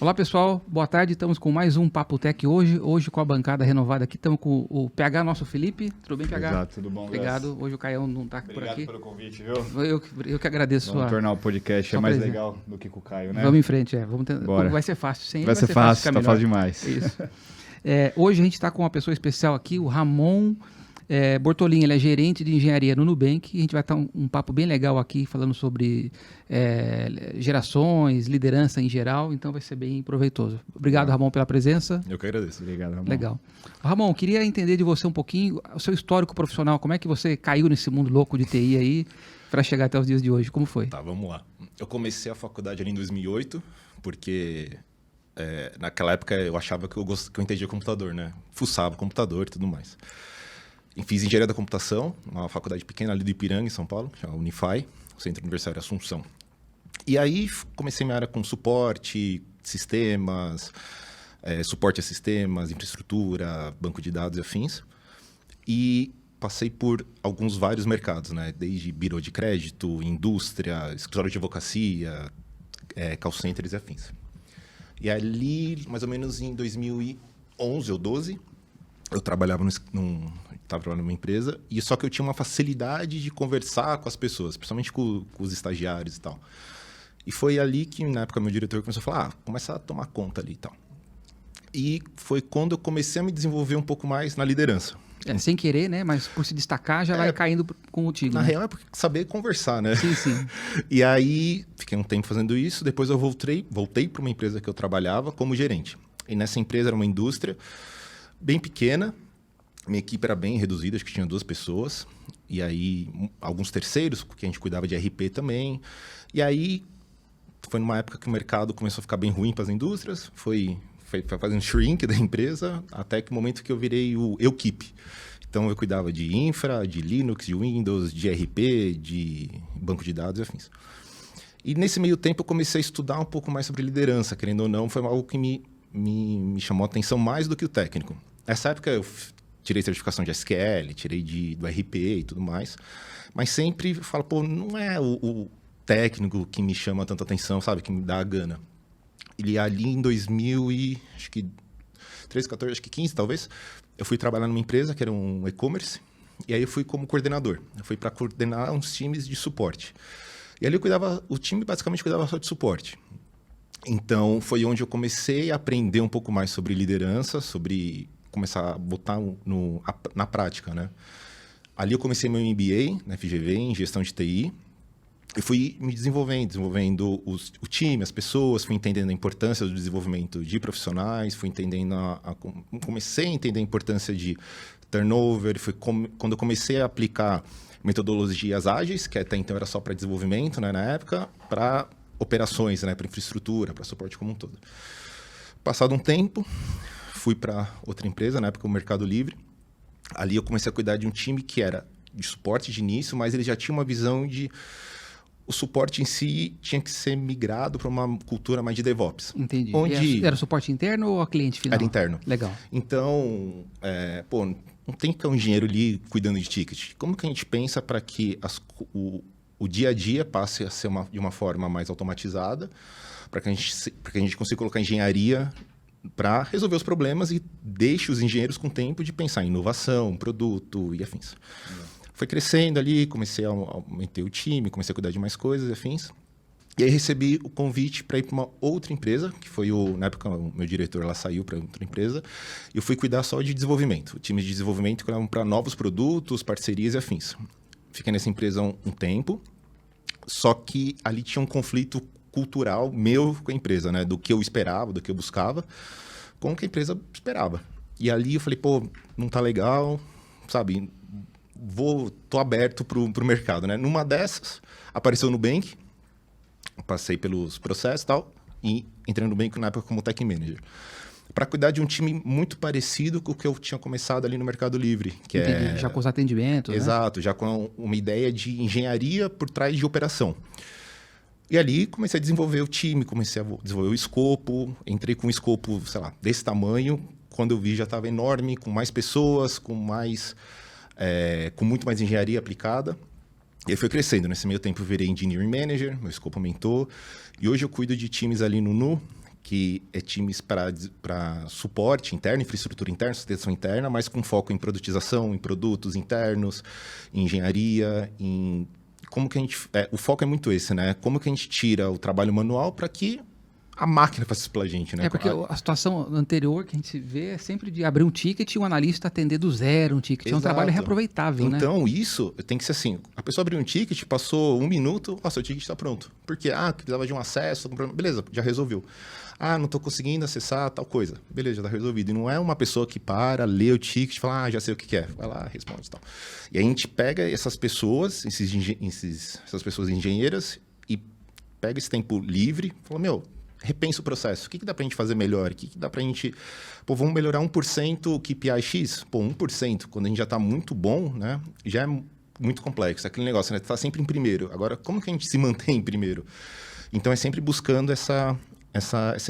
Olá pessoal, boa tarde, estamos com mais um Papo Tech hoje com a bancada renovada aqui, estamos com o PH, nosso Felipe, tudo bem PH? Exato, tudo bom, Obrigado, Gus? hoje o Caião não está por aqui. Obrigado pelo convite, viu? Eu que agradeço. Vamos tornar o podcast mais presença. legal do que com o Caio, né? Vamos em frente, Bora. Vai ser fácil, sim. Vai ser fácil, tá fácil demais. Isso. Hoje a gente está com uma pessoa especial aqui, o Ramon Bortolin, ele é gerente de engenharia no Nubank, e a gente vai estar um papo bem legal aqui, falando sobre gerações, liderança em geral, então vai ser bem proveitoso. Obrigado, Ramon, pela presença. Eu que agradeço. Obrigado, Ramon. Legal. Ramon, queria entender de você um pouquinho o seu histórico profissional, como é que você caiu nesse mundo louco de TI aí, para chegar até os dias de hoje, como foi? Tá, vamos lá. Eu comecei a faculdade ali em 2008, porque naquela época eu achava que eu entendia computador, né? Fuçava computador e tudo mais. E fiz engenharia da computação, uma faculdade pequena ali do Ipiranga, em São Paulo, chama Unify, Centro Universitário Assunção. E aí comecei minha área com suporte, sistemas, suporte a sistemas, infraestrutura, banco de dados e afins. E passei por vários mercados, né? Desde birô de crédito, indústria, escritório de advocacia, call centers e afins. E ali, mais ou menos em 2011 ou 12, eu trabalhava numa empresa, e só que eu tinha uma facilidade de conversar com as pessoas, principalmente com os estagiários e tal. E foi ali que, na época, meu diretor começou a falar, começa a tomar conta ali e tal. E foi quando eu comecei a me desenvolver um pouco mais na liderança. Sem querer, né? Mas por se destacar, já vai caindo contigo. Na né? real, é porque saber conversar, né? Sim, sim. E aí, fiquei um tempo fazendo isso, depois eu voltei para uma empresa que eu trabalhava como gerente. E nessa empresa era uma indústria bem pequena, minha equipe era bem reduzida, acho que tinha 2 pessoas. E aí, alguns terceiros, porque a gente cuidava de RP também. E aí, foi numa época que o mercado começou a ficar bem ruim para as indústrias. Foi fazendo shrink da empresa, até que o momento que eu virei o Equipe. Então, eu cuidava de infra, de Linux, de Windows, de RP, de banco de dados e afins. E nesse meio tempo, eu comecei a estudar um pouco mais sobre liderança. Querendo ou não, foi algo que me chamou a atenção mais do que o técnico. Nessa época, eu tirei certificação de SQL, tirei do RP e tudo mais. Mas sempre falo, não é o técnico que me chama tanta atenção, sabe? Que me dá a gana. E ali em 2013, 14, acho que 15 talvez, eu fui trabalhar numa empresa que era um e-commerce. E aí eu fui como coordenador. Eu fui para coordenar uns times de suporte. E ali o time basicamente cuidava só de suporte. Então foi onde eu comecei a aprender um pouco mais sobre liderança, sobre começar a botar na prática, né? Ali eu comecei meu MBA na FGV, em gestão de TI, e fui me desenvolvendo o time, as pessoas, fui entendendo a importância do desenvolvimento de profissionais, fui entendendo comecei a entender a importância de turnover, foi quando eu comecei a aplicar metodologias ágeis, que até então era só para desenvolvimento, né, na época, para operações, né, para infraestrutura, para suporte como um todo. Passado um tempo, fui para outra empresa, na época o Mercado Livre. Ali eu comecei a cuidar de um time que era de suporte de início, mas ele já tinha uma visão de o suporte em si tinha que ser migrado para uma cultura mais de DevOps. Entendi. Onde Era suporte interno ou a cliente final? Era interno. Legal. Então, não tem que ter um engenheiro ali cuidando de ticket. Como que a gente pensa para que o dia a dia passe a ser de uma forma mais automatizada, para que a gente consiga colocar engenharia para resolver os problemas e deixe os engenheiros com tempo de pensar em inovação, produto e afins. Foi crescendo ali, comecei a aumentar o time, comecei a cuidar de mais coisas e afins. E aí recebi o convite para ir para uma outra empresa, que foi na época o meu diretor lá saiu para outra empresa, e eu fui cuidar só de desenvolvimento. O time de desenvolvimento para novos produtos, parcerias e afins. Fiquei nessa empresa um tempo, só que ali tinha um conflito cultural meu com a empresa, né? Do que eu esperava, do que eu buscava, com o que a empresa esperava. E ali eu falei, não tá legal, sabe? Tô aberto pro mercado, né? Numa dessas, apareceu o Nubank, passei pelos processos e tal, e entrei no Nubank na época como Tech Manager. Para cuidar de um time muito parecido com o que eu tinha começado ali no Mercado Livre. Entendi. Já com os atendimentos, Exato, já com uma ideia de engenharia por trás de operação. E ali comecei a desenvolver o time, comecei a desenvolver o escopo, entrei com um escopo, sei lá, desse tamanho, quando eu vi já estava enorme, com mais pessoas, com muito mais engenharia aplicada. E aí foi crescendo. Nesse meio tempo eu virei Engineering Manager, meu escopo aumentou. E hoje eu cuido de times ali no Nu, que é times para suporte interno, infraestrutura interna, sustentação interna, mas com foco em produtização, em produtos internos, em engenharia, em como que a gente... o foco é muito esse, né? Como que a gente tira o trabalho manual para que a máquina faça isso pela gente, né? Porque a situação anterior que a gente vê é sempre de abrir um ticket e um analista atender do zero um ticket. Exato. É um trabalho reaproveitável, né? Então, isso tem que ser assim. A pessoa abriu um ticket, passou 1 minuto, seu ticket está pronto. Porque, precisava de um acesso, beleza, já resolveu. Não estou conseguindo acessar tal coisa. Beleza, já está resolvido. E não é uma pessoa que para, lê o ticket e fala, já sei o que é. Vai lá, responde e tal. E a gente pega essas pessoas, essas pessoas engenheiras, e pega esse tempo livre e fala, repensa o processo. O que dá para a gente fazer melhor? O que dá para a gente... vamos melhorar 1% o KPI X? 1%, quando a gente já está muito bom, né? Já é muito complexo. Aquele negócio, né? Tá sempre em primeiro. Agora, como que a gente se mantém em primeiro? Então, é sempre buscando essa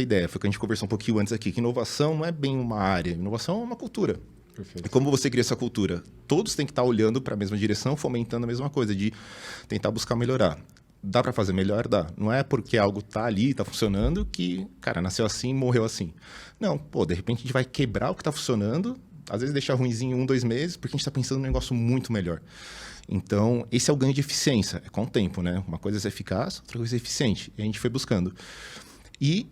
ideia. Foi o que a gente conversou um pouquinho antes aqui, que inovação não é bem uma área. Inovação é uma cultura. Perfeito. E como você cria essa cultura? Todos têm que estar olhando para a mesma direção, fomentando a mesma coisa, de tentar buscar melhorar. Dá para fazer melhor? Dá. Não é porque algo tá ali, tá funcionando, que, cara, nasceu assim, morreu assim. Não, de repente a gente vai quebrar o que tá funcionando, às vezes deixar ruimzinho 1, 2 meses, porque a gente tá pensando num negócio muito melhor. Então, esse é o ganho de eficiência, é com o tempo, né? Uma coisa é ser eficaz, outra coisa é eficiente. E a gente foi buscando. E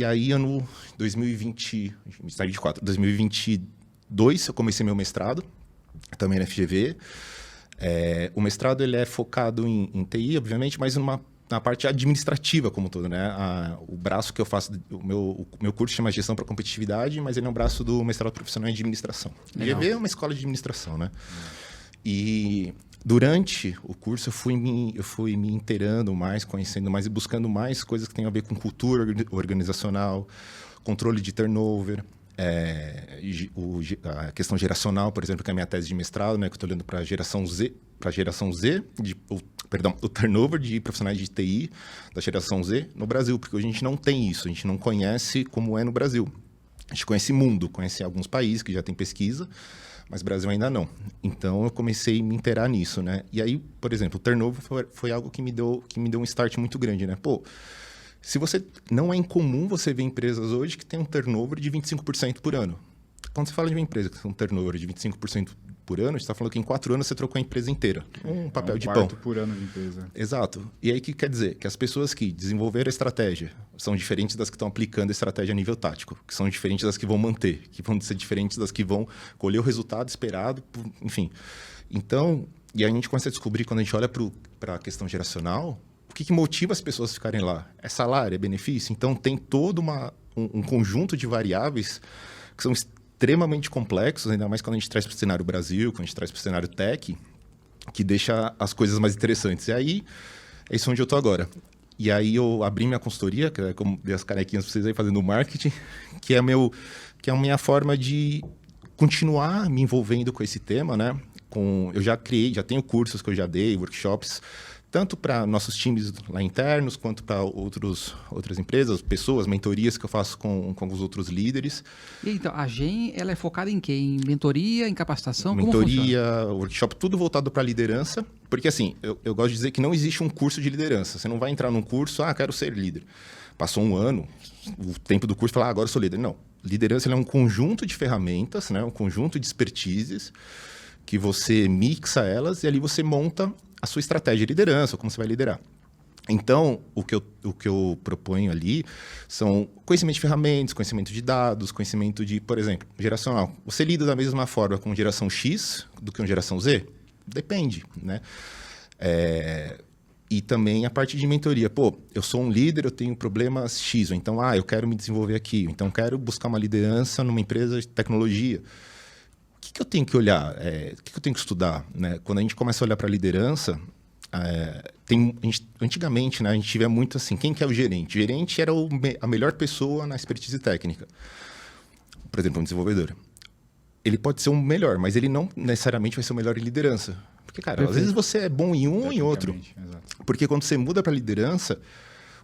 aí, ano 2022, eu comecei meu mestrado, também na FGV. O mestrado ele é focado em TI, obviamente, mas na parte administrativa como todo, né? O braço que eu faço, o meu curso chama Gestão para Competitividade, mas ele é um braço do mestrado profissional em administração. Legal. FGV é uma escola de administração, né? E durante o curso eu fui me inteirando mais, conhecendo mais e buscando mais coisas que têm a ver com cultura organizacional, controle de turnover, a questão geracional, por exemplo, que é a minha tese de mestrado, né, que eu estou olhando para a geração Z, o turnover de profissionais de TI da geração Z no Brasil, porque hoje a gente não tem isso, a gente não conhece como é no Brasil. A gente conhece mundo, conhece alguns países que já tem pesquisa, mas o Brasil ainda não. Então, eu comecei a me inteirar nisso, né? E aí, por exemplo, o turnover foi algo que me deu um start muito grande, né? Não é incomum você ver empresas hoje que têm um turnover de 25% por ano. Quando você fala de uma empresa que tem um turnover de 25% por ano, a gente está falando que em 4 anos você trocou a empresa inteira. Um papel de pão. Por ano de empresa. Exato. E aí, o que quer dizer? Que as pessoas que desenvolveram a estratégia são diferentes das que estão aplicando a estratégia a nível tático, que são diferentes das que vão manter, que vão ser diferentes das que vão colher o resultado esperado, enfim. Então, e aí a gente começa a descobrir, quando a gente olha para a questão geracional, o que motiva as pessoas a ficarem lá? É salário, é benefício? Então, tem todo um conjunto de variáveis que são extremamente complexos, ainda mais quando a gente traz para o cenário Brasil, quando a gente traz para o cenário tech, que deixa as coisas mais interessantes. E aí, é isso onde eu estou agora. E aí, eu abri minha consultoria, que é como dei as canequinhas para vocês aí fazendo marketing, que é a minha forma de continuar me envolvendo com esse tema, né? Eu já tenho cursos que eu já dei, workshops, tanto para nossos times lá internos, quanto para outras empresas, pessoas, mentorias que eu faço com os outros líderes. E então, a GEM, ela é focada em quê? Em mentoria, em capacitação? Mentoria, workshop, tudo voltado para liderança. Porque, assim, eu gosto de dizer que não existe um curso de liderança. Você não vai entrar num curso, quero ser líder. Passou 1 ano, o tempo do curso, agora eu sou líder. Não. Liderança é um conjunto de ferramentas, né? Um conjunto de expertises que você mixa elas e ali você monta a sua estratégia de liderança, como você vai liderar. Então, o que eu proponho ali são conhecimento de ferramentas, conhecimento de dados, conhecimento de, por exemplo, geracional. Você lida da mesma forma com geração X do que com geração Z? Depende, né? E também a parte de mentoria. Eu sou um líder, eu tenho problemas X, ou então, eu quero me desenvolver aqui, ou então quero buscar uma liderança numa empresa de tecnologia. O que eu tenho que olhar? O que eu tenho que estudar? Né? Quando a gente começa a olhar para a liderança, antigamente, né, a gente tiver muito assim, quem que é o gerente? O gerente era a melhor pessoa na expertise técnica. Por exemplo, um desenvolvedor. Ele pode ser o melhor, mas ele não necessariamente vai ser o melhor em liderança. Porque, cara, às vezes você é bom em um ou em outro. Exato. Porque quando você muda para liderança,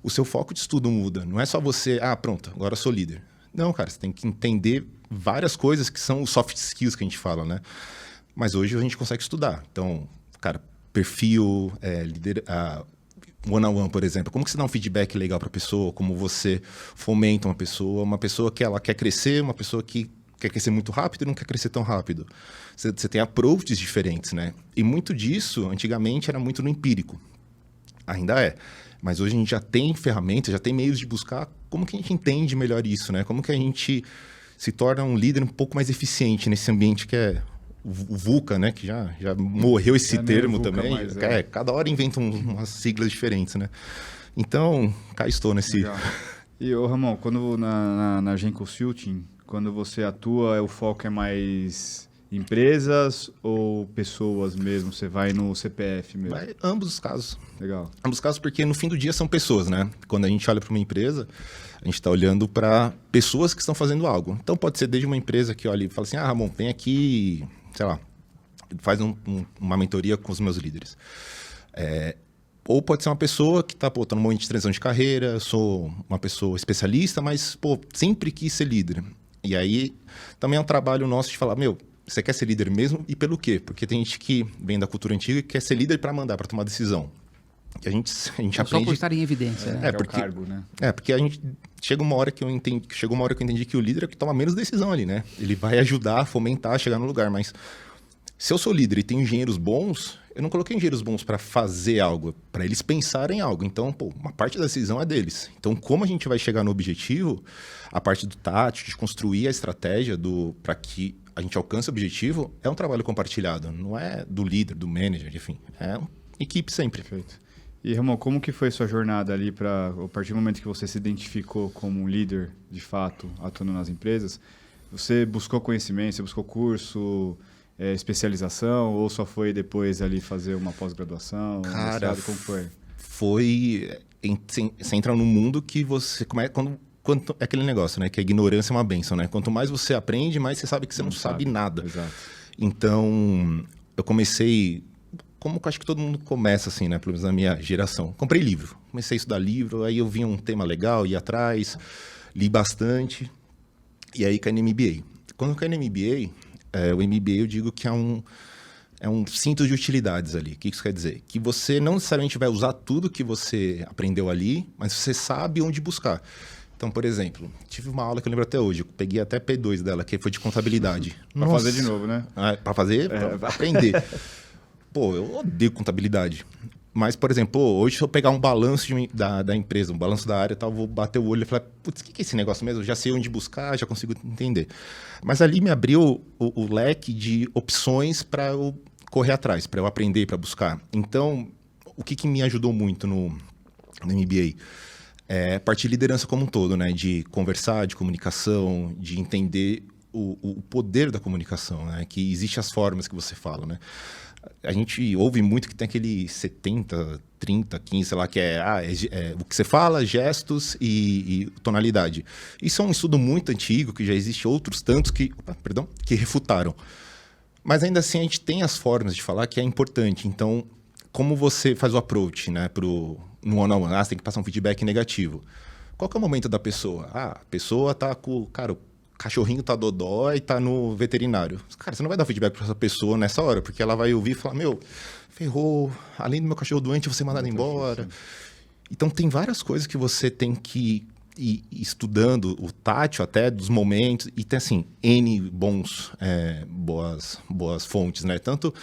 o seu foco de estudo muda. Não é só você, pronto, agora eu sou líder. Não, cara, você tem que entender várias coisas que são os soft skills que a gente fala, né? Mas hoje a gente consegue estudar. Então, cara, perfil, one-on-one, por exemplo. Como que você dá um feedback legal para a pessoa? Como você fomenta uma pessoa que ela quer crescer, uma pessoa que quer crescer muito rápido e não quer crescer tão rápido. Você tem approaches diferentes, né? E muito disso, antigamente, era muito no empírico. Ainda é. Mas hoje a gente já tem ferramentas, já tem meios de buscar como que a gente entende melhor isso, né? Como que a gente se torna um líder um pouco mais eficiente nesse ambiente que é o VUCA, né? Que já morreu esse termo VUCA, também. Mas cada hora inventam umas siglas diferentes, né? Então, cá estou nesse... Legal. E, Ramon, quando na Gen Consulting, quando você atua, o foco é mais empresas ou pessoas mesmo? Você vai no CPF mesmo? Vai ambos os casos. Legal. Ambos os casos, porque no fim do dia são pessoas, né? Quando a gente olha para uma empresa, a gente está olhando para pessoas que estão fazendo algo. Então, pode ser desde uma empresa que olha e fala assim, Ramon, vem aqui, sei lá, faz uma mentoria com os meus líderes. Ou pode ser uma pessoa que está num momento de transição de carreira, sou uma pessoa especialista, mas sempre quis ser líder. E aí, também é um trabalho nosso de falar, você quer ser líder mesmo e pelo quê? Porque tem gente que vem da cultura antiga e quer ser líder para mandar, para tomar decisão. E a gente aprende... Só por estar em evidência, né? Porque, é o cargo, né? Porque a gente... Chegou uma hora que eu entendi que o líder é que toma menos decisão ali, né? Ele vai ajudar, fomentar, chegar no lugar, mas... Se eu sou líder e tenho engenheiros bons, eu não coloquei engenheiros bons para fazer algo, para eles pensarem em algo. Então, uma parte da decisão é deles. Então, como a gente vai chegar no objetivo, a parte do tático, de construir a estratégia para que a gente alcance o objetivo, é um trabalho compartilhado. Não é do líder, do manager, enfim. É uma equipe sempre. Perfeito. E, Ramon, como que foi sua jornada ali a partir do momento que você se identificou como um líder, de fato, atuando nas empresas? Você buscou conhecimento, você buscou curso... especialização ou só foi depois ali fazer uma pós-graduação? Cara, mestrado, como foi? Você entra num mundo que você... é aquele negócio, né? Que a ignorância é uma bênção, né? Quanto mais você aprende, mais você sabe que você não sabe nada. Exato. Então, eu comecei... Como eu acho que todo mundo começa assim, né? Pelo menos na minha geração. Comprei livro. Comecei a estudar livro, aí eu vi um tema legal, ia atrás, li bastante. E aí caí no MBA. Quando eu caí no MBA... o MBA eu digo que é um cinto de utilidades ali. O que isso quer dizer? Que você não necessariamente vai usar tudo que você aprendeu ali, mas você sabe onde buscar. Então, por exemplo, tive uma aula que eu lembro até hoje, eu peguei até P2 dela, que foi de contabilidade. Para fazer de novo, né? Para fazer, para aprender. Eu odeio contabilidade. Mas, por exemplo, hoje se eu pegar um balanço da empresa, um balanço da área e tal, vou bater o olho e falar, putz, o que é esse negócio mesmo? Eu já sei onde buscar, já consigo entender. Mas ali me abriu o leque de opções para eu correr atrás, para eu aprender, para buscar. Então, o que me ajudou muito no MBA? É a parte de liderança como um todo, né? De conversar, de comunicação, de entender o poder da comunicação, né? Que existem as formas que você fala, né? A gente ouve muito que tem aquele 70, 30, 15, sei lá, que o que você fala, gestos e tonalidade. Isso é um estudo muito antigo, que já existe outros tantos que refutaram. Mas ainda assim a gente tem as formas de falar que é importante. Então, como você faz o approach, né, no one-on-one? Você tem que passar um feedback negativo. Qual que é o momento da pessoa? A pessoa tá com... o cachorrinho tá dodó e tá no veterinário. Cara, você não vai dar feedback para essa pessoa nessa hora, porque ela vai ouvir e falar, ferrou, além do meu cachorro doente, você mandar embora. Então, tem várias coisas que você tem que ir estudando, o tátil até, dos momentos, e tem, assim, N boas fontes, né? Tanto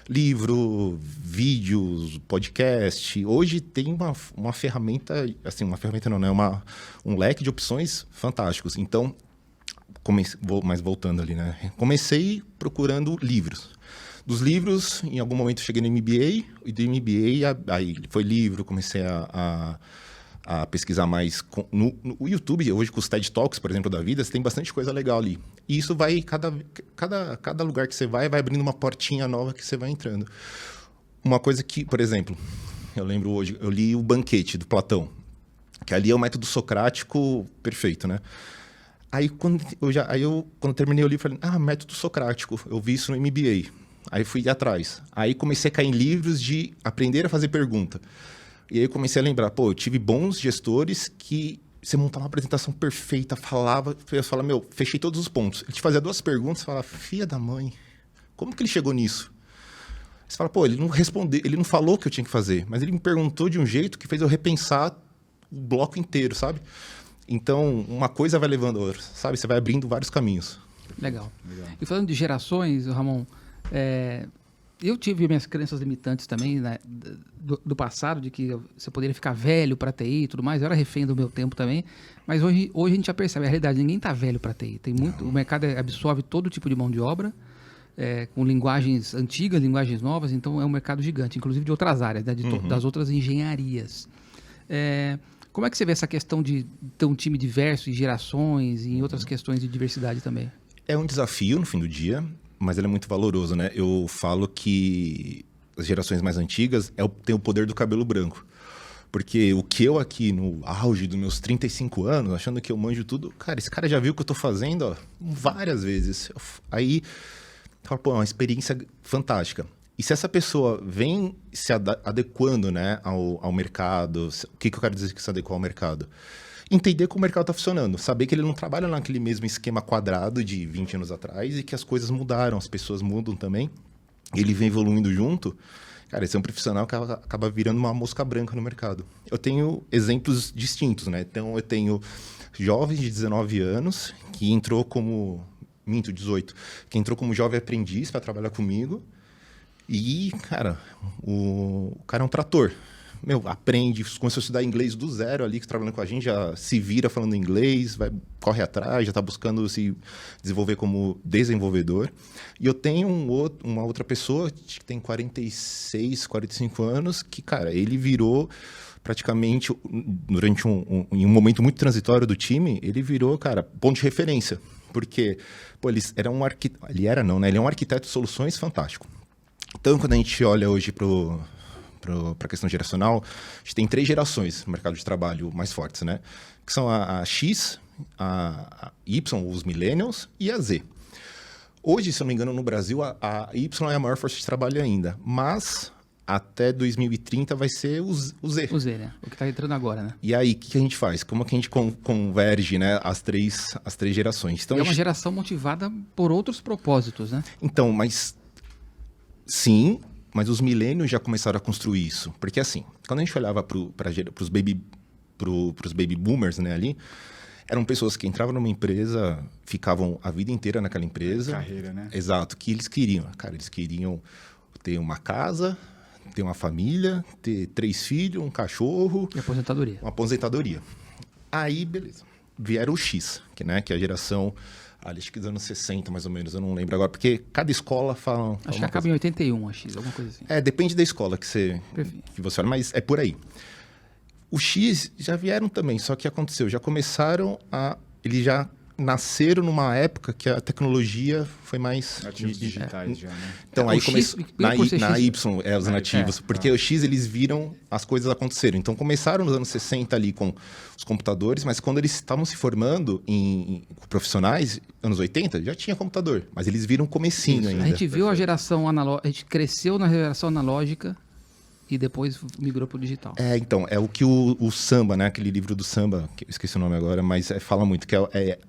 livro, vídeos, podcast. Hoje tem uma ferramenta, assim, um leque de opções fantásticos. Então, mas voltando ali, né? Comecei procurando livros. Dos livros, em algum momento cheguei no MBA, e do MBA, aí foi livro, comecei a pesquisar mais. No YouTube, hoje com os TED Talks, por exemplo, da vida, você tem bastante coisa legal ali. E isso vai, cada lugar que você vai abrindo uma portinha nova que você vai entrando. Uma coisa que, por exemplo, eu lembro hoje, eu li o Banquete, do Platão, que ali é o método socrático perfeito, né? Aí, quando eu terminei o livro, falei, método socrático, eu vi isso no MBA. Aí fui atrás. Aí comecei a cair em livros de aprender a fazer pergunta. E aí eu comecei a lembrar, eu tive bons gestores que você montava uma apresentação perfeita, eu falava, fechei todos os pontos. Ele te fazia 2 perguntas, você falava, filha da mãe, como que ele chegou nisso? Você fala, pô, ele não respondeu, ele não falou o que eu tinha que fazer, mas ele me perguntou de um jeito que fez eu repensar o bloco inteiro, sabe? Então, uma coisa vai levando a outra, sabe? Você vai abrindo vários caminhos. Legal. E falando de gerações, Ramon, eu tive minhas crenças limitantes também, né, do passado, de que você poderia ficar velho para TI e tudo mais. Eu era refém do meu tempo também, mas hoje a gente já percebe a realidade. Ninguém está velho para TI. Tem muito, o mercado absorve todo tipo de mão de obra, com linguagens antigas, linguagens novas. Então é um mercado gigante, inclusive de outras áreas, né, das outras engenharias. Como é que você vê essa questão de ter um time diverso em gerações e em outras questões de diversidade também? É um desafio no fim do dia, mas ele é muito valoroso, né? Eu falo que as gerações mais antigas têm o poder do cabelo branco. Porque o que eu aqui no auge dos meus 35 anos, achando que eu manjo tudo, cara, esse cara já viu o que eu tô fazendo, ó, várias vezes. Aí, eu falo, pô, é uma experiência fantástica. E se essa pessoa vem se adequando, né, ao mercado, o que eu quero dizer que se adequar ao mercado? Entender como o mercado está funcionando, saber que ele não trabalha naquele mesmo esquema quadrado de 20 anos atrás e que as coisas mudaram, as pessoas mudam também, ele vem evoluindo junto. Cara, esse é um profissional que acaba virando uma mosca branca no mercado. Eu tenho exemplos distintos, né? Então, eu tenho jovens de 19 anos que entrou como... 18. Que entrou como jovem aprendiz para trabalhar comigo. E, cara, o cara é um trator. Aprende, começou a estudar inglês do zero ali, que trabalhando com a gente, já se vira falando inglês, corre atrás, já está buscando se desenvolver como desenvolvedor. E eu tenho uma outra pessoa que tem 46, 45 anos, que, cara, ele virou praticamente, durante em um momento muito transitório do time, ele virou, cara, ponto de referência. Porque, pô, ele é um arquiteto de soluções fantástico. Então, quando a gente olha hoje para a questão geracional, a gente tem 3 gerações no mercado de trabalho mais fortes, né? Que são a X, a Y, os Millennials, e a Z. Hoje, se eu não me engano, no Brasil, a Y é a maior força de trabalho ainda, mas até 2030 vai ser o Z. O Z, né? O que está entrando agora, né? E aí, o que a gente faz? Como que a gente converge, né, as três gerações? Então, é uma geração motivada por outros propósitos, né? Então, mas... Sim, mas os milênios já começaram a construir isso. Porque, assim, quando a gente olhava para os baby boomers, né, ali, eram pessoas que entravam numa empresa, ficavam a vida inteira naquela empresa. Carreira, né? Exato, que eles queriam. Cara, eles queriam ter uma casa, ter uma família, ter 3 filhos, um cachorro... E aposentadoria. Uma aposentadoria. Aí, beleza. Vieram o X, que é a geração... acho que dos anos 60, mais ou menos, eu não lembro agora, porque cada escola fala... Acho que acaba em 81, a X, alguma coisa assim. Depende da escola que você olha, mas é por aí. O X já vieram também, só que aconteceu, já começaram a... Eles já nasceram numa época que a tecnologia foi mais... Nativos digitais já, né? Então, aí começou... Na Y, os nativos. É, porque o X, eles viram as coisas acontecerem. Então, começaram nos anos 60 ali com os computadores, mas quando eles estavam se formando em profissionais, anos 80, já tinha computador. Mas eles viram comecinho ainda. A gente viu a geração analógica, a gente cresceu na geração analógica e depois migrou para o digital. Então, é o que o Samba, né? Aquele livro do Samba, que eu esqueci o nome agora, mas fala muito, que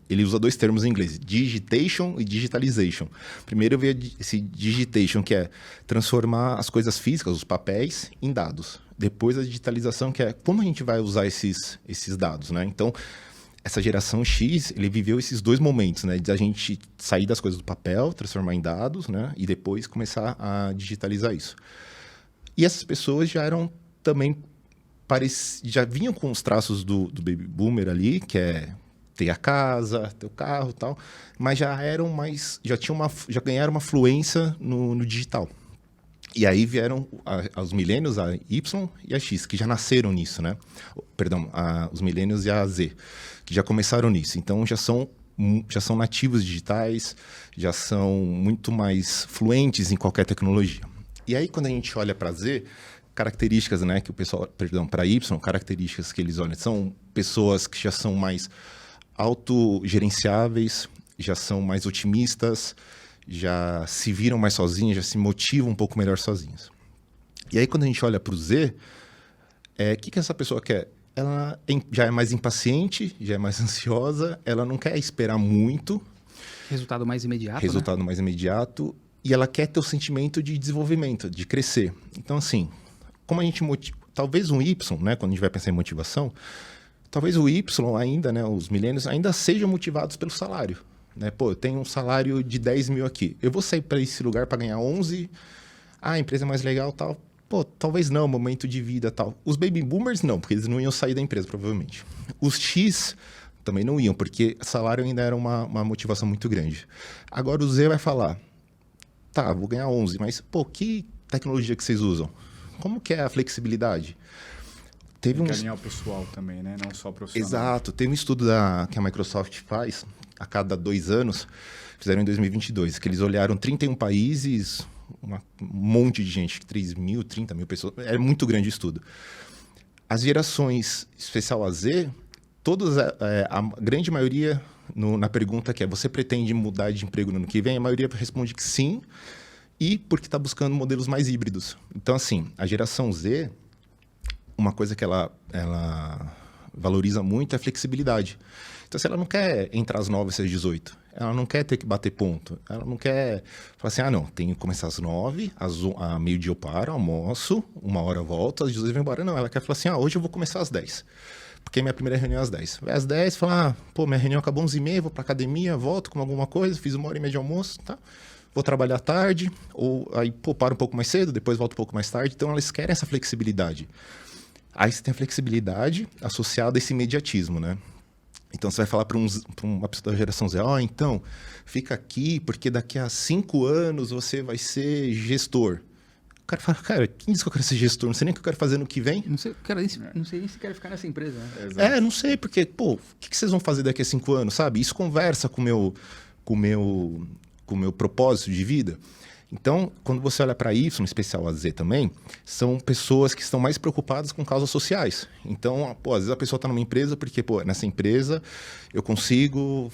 ele usa 2 termos em inglês, digitation e digitalization. Primeiro veio esse digitation, que é transformar as coisas físicas, os papéis, em dados. Depois a digitalização, que é como a gente vai usar esses dados, né? Então, essa geração X, ele viveu esses 2 momentos, né? De a gente sair das coisas do papel, transformar em dados, né? E depois começar a digitalizar isso. E essas pessoas já eram também... já vinham com os traços do baby boomer ali, que é ter a casa, ter o carro e tal, mas já ganharam uma fluência no digital. E aí vieram os milênios, a Y e a X, que já nasceram nisso, né? Perdão, os milênios e a Z, que já começaram nisso. Então, já são nativos digitais, já são muito mais fluentes em qualquer tecnologia. E aí, quando a gente olha para Z, características, né, que o pessoal, para Y, características que eles olham, são pessoas que já são mais autogerenciáveis, já são mais otimistas, já se viram mais sozinhas, já se motivam um pouco melhor sozinhas. E aí, quando a gente olha para o Z, o que essa pessoa quer? Ela já é mais impaciente, já é mais ansiosa, ela não quer esperar muito. Resultado mais imediato, Resultado mais imediato. e ela quer ter o sentimento de desenvolvimento, de crescer. Então, assim, como a gente talvez um Y, né, quando a gente vai pensar em motivação, talvez o Y ainda, né, os milênios, ainda sejam motivados pelo salário. Né? Pô, eu tenho um salário de 10 mil aqui. Eu vou sair para esse lugar para ganhar 11. A empresa é mais legal e tal. Pô, talvez não, momento de vida e tal. Os baby boomers não, porque eles não iam sair da empresa, provavelmente. Os X também não iam, porque salário ainda era uma motivação muito grande. Agora o Z vai falar, tá, vou ganhar 11, mas, pô, que tecnologia que vocês usam? Como que é a flexibilidade? Teve tem que alinhar o pessoal também, né? Não só o profissional. Exato. Teve um estudo que a Microsoft faz a cada 2 anos, fizeram em 2022, que eles olharam 31 países, um monte de gente, 3 mil, 30 mil pessoas. É muito grande o estudo. As gerações especial a Z, todas, a grande maioria, na pergunta que é, você pretende mudar de emprego no ano que vem? A maioria responde que sim, e porque está buscando modelos mais híbridos. Então, assim, a geração Z, uma coisa que ela valoriza muito é a flexibilidade. Então, se ela não quer entrar às 9 às 18, ela não quer ter que bater ponto, ela não quer falar assim, não, tenho que começar às 9, a meio-dia eu paro, almoço, 1 hora eu volto, às 18 eu vou embora. Não, ela quer falar assim, hoje eu vou começar às 10. Porque minha primeira reunião é às 10. Vai às 10, fala, pô, minha reunião acabou 11h30, vou pra academia, volto com alguma coisa, fiz 1h30 de almoço, tá? Vou trabalhar tarde, ou aí, pô, paro um pouco mais cedo, depois volto um pouco mais tarde. Então, elas querem essa flexibilidade. Aí você tem a flexibilidade associada a esse imediatismo, né? Então, você vai falar para uma pessoa da geração Z, então, fica aqui, porque daqui a 5 anos você vai ser gestor. O cara fala, cara, quem disse que eu quero ser gestor? Não sei nem o que eu quero fazer no que vem. Não sei nem se quero ficar nessa empresa. Né? Não sei, porque, pô, o que vocês vão fazer daqui a 5 anos, sabe? Isso conversa com o meu propósito de vida. Então, quando você olha para Y, em especial a Z também, são pessoas que estão mais preocupadas com causas sociais. Então, pô, às vezes a pessoa está numa empresa porque, pô, nessa empresa eu consigo,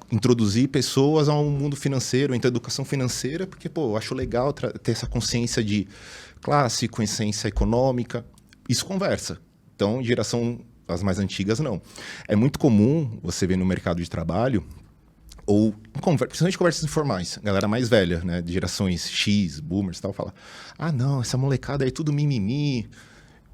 introduzir pessoas ao mundo financeiro, então educação financeira, porque, pô, eu acho legal ter essa consciência de classe, consciência econômica. Isso conversa. Então, geração, as mais antigas, não. É muito comum você ver no mercado de trabalho ou principalmente conversas informais, galera mais velha, né, de gerações X, boomers e tal, fala, não, essa molecada aí é tudo mimimi.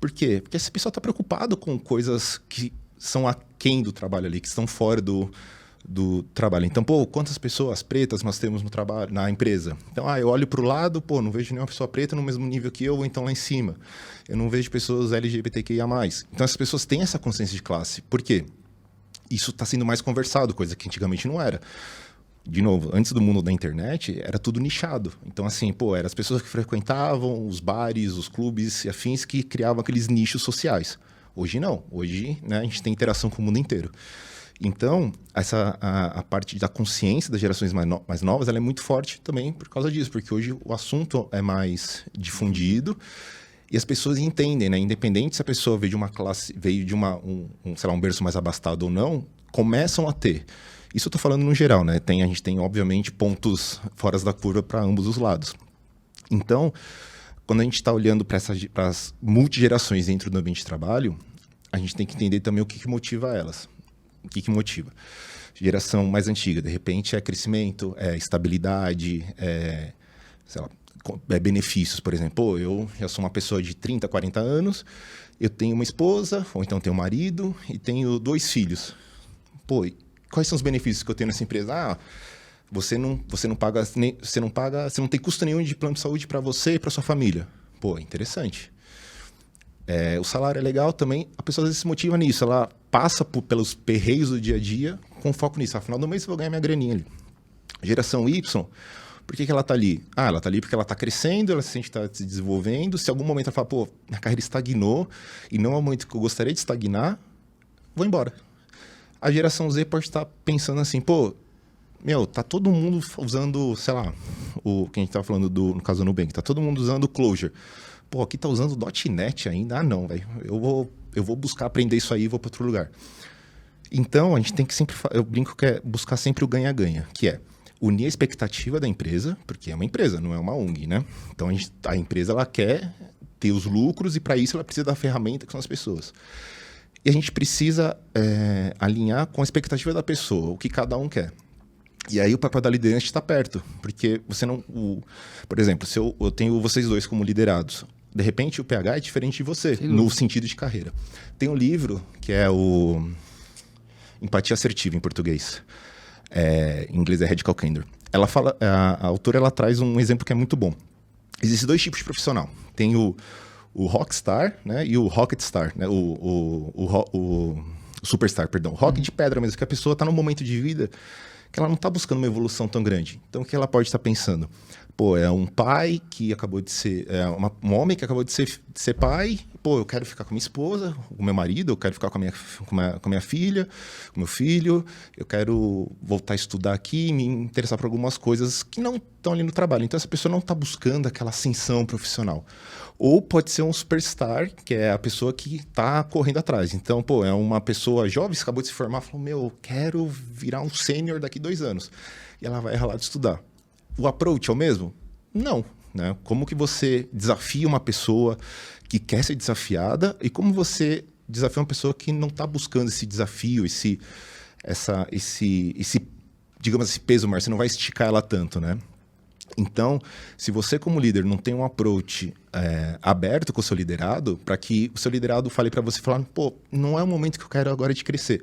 Por quê? Porque esse pessoal está preocupado com coisas que são aquém do trabalho ali, que estão fora do trabalho. Então, pô, quantas pessoas pretas nós temos no trabalho, na empresa? Então, eu olho para o lado, pô, não vejo nenhuma pessoa preta no mesmo nível que eu, ou então lá em cima. Eu não vejo pessoas LGBTQIA+. Então, as pessoas têm essa consciência de classe. Por quê? Isso está sendo mais conversado, coisa que antigamente não era. De novo, antes do mundo da internet, era tudo nichado. Então, assim, pô, eram as pessoas que frequentavam os bares, os clubes e afins que criavam aqueles nichos sociais. Hoje não. Hoje, né, a gente tem interação com o mundo inteiro. Então, a parte da consciência das gerações mais novas, ela é muito forte também por causa disso, porque hoje o assunto é mais difundido e as pessoas entendem, né? Independente se a pessoa veio de uma classe, veio de um berço mais abastado ou não, começam a ter. Isso eu estou falando no geral, né? A gente tem, obviamente, pontos fora da curva para ambos os lados. Então, quando a gente está olhando para as multigerações dentro do ambiente de trabalho, a gente tem que entender também o que motiva elas. O que motiva? Geração mais antiga, de repente, é crescimento, é estabilidade, benefícios, por exemplo. Pô, eu já sou uma pessoa de 30, 40 anos, eu tenho uma esposa, ou então tenho um marido, e tenho 2 filhos. Pô, quais são os benefícios que eu tenho nessa empresa? Você não tem custo nenhum de plano de saúde para você e para sua família. Pô, interessante. O salário é legal também, a pessoa às vezes se motiva nisso, ela passa pelos perreios do dia a dia com foco nisso. Final do mês eu vou ganhar minha graninha ali. Geração Y, por que ela está ali? Ela está ali porque ela está crescendo, ela se sente que está se desenvolvendo. Se em algum momento ela fala, pô, minha carreira estagnou e não é o momento que eu gostaria de estagnar, vou embora. A geração Z pode estar pensando assim, pô, tá todo mundo usando, sei lá, o que a gente estava falando no caso do Nubank, tá todo mundo usando o Clojure. Pô, aqui tá usando .NET ainda? Não, velho. Eu vou buscar aprender isso aí e vou para outro lugar. Então, a gente tem que sempre... Eu brinco que é buscar sempre o ganha-ganha, que é unir a expectativa da empresa, porque é uma empresa, não é uma ONG, né? Então, a empresa, ela quer ter os lucros e, para isso, ela precisa da ferramenta que são as pessoas. E a gente precisa alinhar com a expectativa da pessoa, o que cada um quer. E aí o papel da liderança está perto, porque você não... por exemplo, se eu tenho vocês dois como liderados, de repente o PH é diferente de você, no sentido de carreira. Tem um livro que é o Empatia Assertiva, em português. Em inglês é Radical Candor. Ela fala, a autora ela traz um exemplo que é muito bom. Existem 2 tipos de profissional. Tem o rockstar, né, e o rocketstar, né, o superstar, perdão. Rock de pedra mesmo, que a pessoa está num momento de vida que ela não está buscando uma evolução tão grande. Então, o que ela pode estar pensando? Pô, é um pai que acabou de ser... um homem que acabou de ser pai. Pô, eu quero ficar com minha esposa, com meu marido, eu quero ficar com a minha filha, com meu filho. Eu quero voltar a estudar aqui, me interessar por algumas coisas que não estão ali no trabalho. Então, essa pessoa não está buscando aquela ascensão profissional. Ou pode ser um superstar, que é a pessoa que está correndo atrás. Então, pô, é uma pessoa jovem, acabou de se formar, falou, eu quero virar um sênior daqui 2 anos. E ela vai ralar de estudar. O approach é o mesmo? Não. Né? Como que você desafia uma pessoa que quer ser desafiada e como você desafia uma pessoa que não está buscando esse desafio, digamos, esse peso maior, você não vai esticar ela tanto, né? Então, se você como líder não tem um approach aberto com o seu liderado, para que o seu liderado fale para você, falar, pô, não é o momento que eu quero agora de crescer.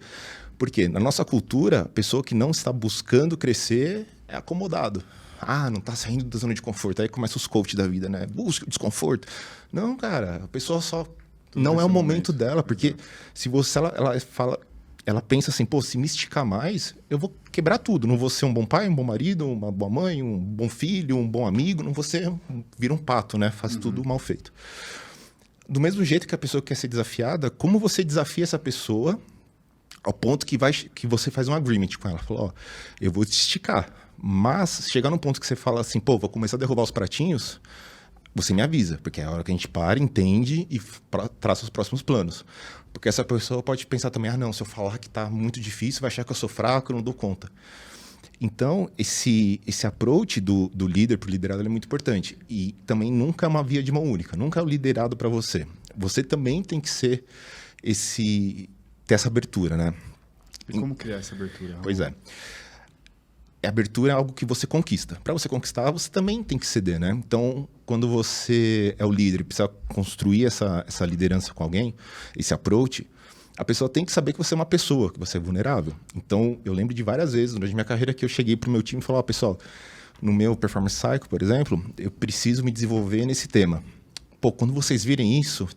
Porque na nossa cultura, a pessoa que não está buscando crescer é acomodado. Não está saindo da zona de conforto. Aí começa os coaches da vida, né? Busca o desconforto. Não, cara, a pessoa só... não é o momento dela, porque se você... Ela pensa assim, pô, se me esticar mais, eu vou quebrar tudo. Não vou ser um bom pai, um bom marido, uma boa mãe, um bom filho, um bom amigo. Não vou ser... vira um pato, né? Faz tudo mal feito. Do mesmo jeito que a pessoa quer ser desafiada, como você desafia essa pessoa ao ponto que você faz um agreement com ela? Fala, eu vou te esticar. Mas chegar num ponto que você fala assim, pô, vou começar a derrubar os pratinhos, você me avisa, porque é a hora que a gente para, entende e traça os próximos planos. Porque essa pessoa pode pensar também, não, se eu falar que tá muito difícil, vai achar que eu sou fraco, eu não dou conta. Então, esse approach do líder para o liderado é muito importante. E também nunca é uma via de mão única, nunca é o liderado para você. Você também tem que ser ter essa abertura, né? E como criar essa abertura? Pois é. A abertura é algo que você conquista. Para você conquistar, você também tem que ceder, né? Então, quando você é o líder e precisa construir essa liderança com alguém, esse approach, a pessoa tem que saber que você é uma pessoa, que você é vulnerável. Então, eu lembro de várias vezes durante minha carreira que eu cheguei para o meu time e falei, pessoal, no meu Performance Cycle, por exemplo, eu preciso me desenvolver nesse tema. Pô, quando vocês virem isso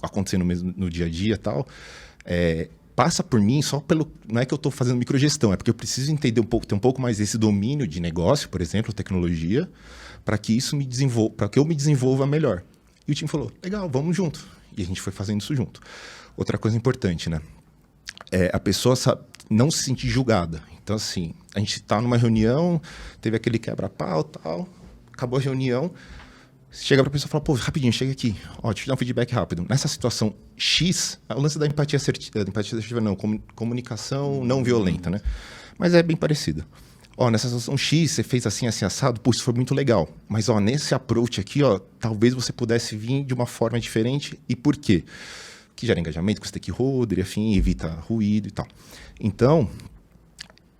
acontecendo mesmo no dia a dia e tal, passa por mim só pelo... Não é que eu estou fazendo microgestão, é porque eu preciso entender ter um pouco mais desse domínio de negócio, por exemplo, tecnologia, para que isso para que eu me desenvolva melhor. E o time falou, legal, vamos junto. E a gente foi fazendo isso junto. Outra coisa importante, né? A pessoa não se sentir julgada. Então, assim, a gente está numa reunião, teve aquele quebra-pau e tal, acabou a reunião, chega para a pessoa e fala, pô, rapidinho, chega aqui, deixa eu te dar um feedback rápido. Nessa situação X, o lance da empatia assertiva não, comunicação não violenta, né? Mas é bem parecido. Nessa situação X, você fez assim, assim, assado, pô, isso foi muito legal. Mas, nesse approach aqui, talvez você pudesse vir de uma forma diferente. E por quê? Que gera engajamento com stakeholder, enfim, evita ruído e tal. Então,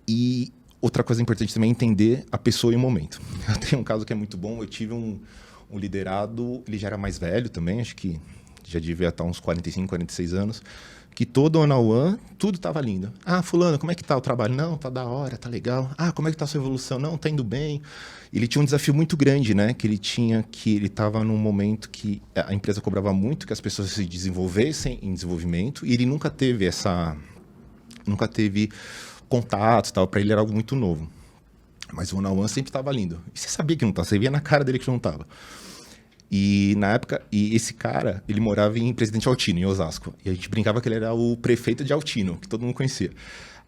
e outra coisa importante também é entender a pessoa e o momento. Eu tenho um caso que é muito bom, eu tive um liderado, ele já era mais velho também, acho que já devia estar uns 45, 46 anos, que todo one-on-one, tudo estava lindo. Fulano, como é que tá o trabalho? Não, tá da hora, tá legal. Como é que tá a sua evolução? Não, tá indo bem. Ele tinha um desafio muito grande, né? Que ele estava num momento que a empresa cobrava muito que as pessoas se desenvolvessem em desenvolvimento, e ele nunca teve contato e tal, para ele era algo muito novo. Mas o one-on-one sempre estava lindo. E você sabia que não estava, você via na cara dele que não estava. E na época, esse cara, ele morava em Presidente Altino, em Osasco. E a gente brincava que ele era o prefeito de Altino, que todo mundo conhecia.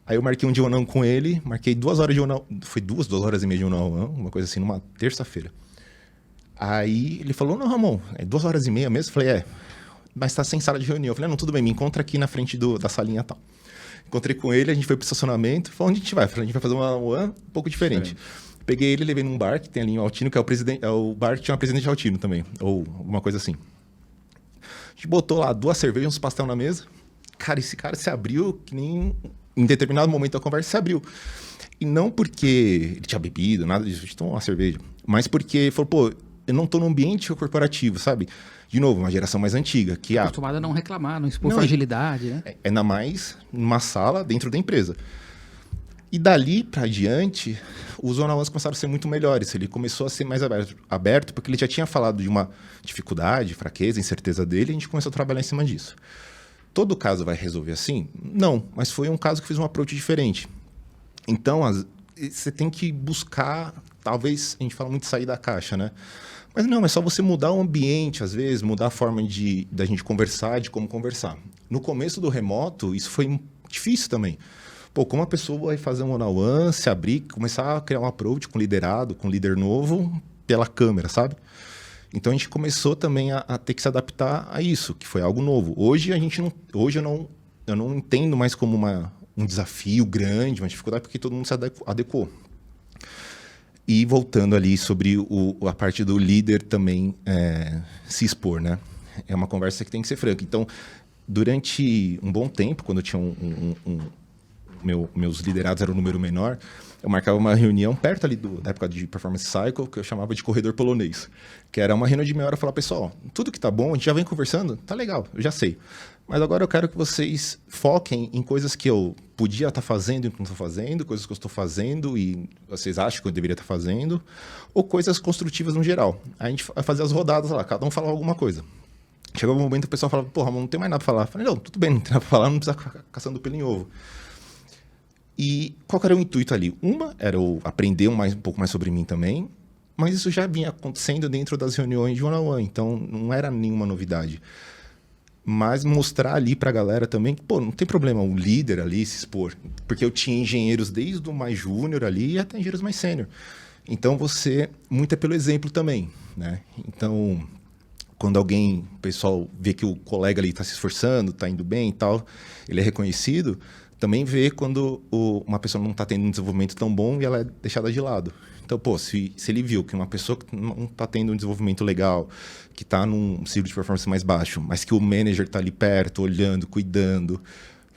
Aí eu marquei um dia one-on-one com ele, marquei 2 horas de one-on-one, foi 2 horas e meia de one-on-one, uma coisa assim, numa terça-feira. Aí ele falou, não, Ramon, 2 horas e meia mesmo? Eu falei, mas tá sem sala de reunião. Eu falei, não, tudo bem, me encontra aqui na frente da salinha e tal. Encontrei com ele, a gente foi pro estacionamento, falou, onde a gente vai? Eu falei, a gente vai fazer uma one um pouco diferente. Peguei ele, levei num bar que tem ali em Altino, que é o bar que tinha uma Presidente Altino também, ou alguma coisa assim. A gente botou lá 2 cervejas, uns pastel na mesa. Cara, esse cara se abriu, que nem em determinado momento da conversa se abriu. E não porque ele tinha bebido, nada disso, a gente tomou uma cerveja, mas porque ele falou, pô, eu não tô num ambiente corporativo, sabe? De novo, uma geração mais antiga, que Acostumada a não reclamar, não expor Não, fragilidade, né? ainda mais numa sala dentro da empresa. E dali para adiante, os one-on-ones começaram a ser muito melhores. Ele começou a ser mais aberto porque ele já tinha falado de uma dificuldade, fraqueza, incerteza dele, e a gente começou a trabalhar em cima disso. Todo caso vai resolver assim? Não, mas foi um caso que fez um approach diferente. Então, você tem que buscar, talvez, a gente fala muito de sair da caixa, né? Mas não, é só você mudar o ambiente, às vezes, mudar a forma da gente conversar, de como conversar. No começo do remoto, isso foi difícil também. Pô, como a pessoa vai fazer um one-on-one, se abrir, começar a criar um approach com liderado, com líder novo, pela câmera, sabe? Então a gente começou também a ter que se adaptar a isso, que foi algo novo. Hoje eu não entendo mais como um desafio grande, uma dificuldade, porque todo mundo se adequou. E voltando ali sobre a parte do líder também se expor, né? É uma conversa que tem que ser franca. Então, durante um bom tempo, quando eu tinha meus liderados eram um número menor, eu marcava uma reunião perto ali da época de Performance Cycle, que eu chamava de corredor polonês, que era uma reunião de meia hora, falar, pessoal, tudo que tá bom, a gente já vem conversando, tá legal, eu já sei. Mas agora eu quero que vocês foquem em coisas que eu podia estar fazendo e não estou fazendo, coisas que eu estou fazendo e vocês acham que eu deveria estar fazendo, ou coisas construtivas no geral. A gente vai fazer as rodadas lá, cada um falar alguma coisa. Chegou um momento que o pessoal falava, porra, não tem mais nada para falar. Eu falei, não, tudo bem, não tem nada para falar, não precisa ficar caçando pelo em ovo. E qual era o intuito ali? Uma era eu aprender um pouco mais sobre mim também, mas isso já vinha acontecendo dentro das reuniões de one-on-one, então não era nenhuma novidade. Mas mostrar ali para a galera também que, pô, não tem problema o líder ali se expor, porque eu tinha engenheiros desde o mais júnior ali até engenheiros mais sênior. Então muito é pelo exemplo também, né? Então, quando o pessoal vê que o colega ali está se esforçando, está indo bem e tal, ele é reconhecido, também vê quando uma pessoa não está tendo um desenvolvimento tão bom e ela é deixada de lado. Então, pô, se ele viu que uma pessoa que não está tendo um desenvolvimento legal, que está num ciclo de performance mais baixo, mas que o manager está ali perto, olhando, cuidando,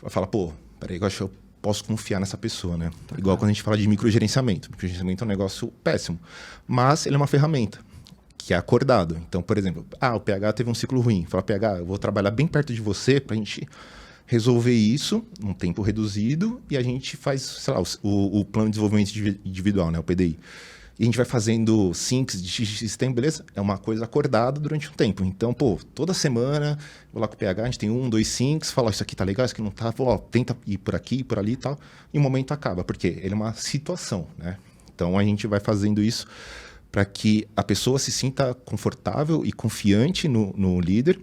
fala, pô, peraí, eu acho que eu posso confiar nessa pessoa, né? Tá. Igual quando a gente fala de microgerenciamento. Microgerenciamento é um negócio péssimo, mas ele é uma ferramenta que é acordado. Então, por exemplo, o PH teve um ciclo ruim. Fala, PH, eu vou trabalhar bem perto de você para a gente resolver isso num tempo reduzido e a gente faz, sei lá, o plano de desenvolvimento individual, né, o PDI. E a gente vai fazendo syncs de sistema, beleza? É uma coisa acordada durante um tempo. Então, pô, toda semana, vou lá com o PH, a gente tem 2 syncs, fala, isso aqui tá legal, isso aqui não tá, tenta ir por aqui, por ali e tal. E o momento acaba, porque ele é uma situação, né? Então, a gente vai fazendo isso para que a pessoa se sinta confortável e confiante no líder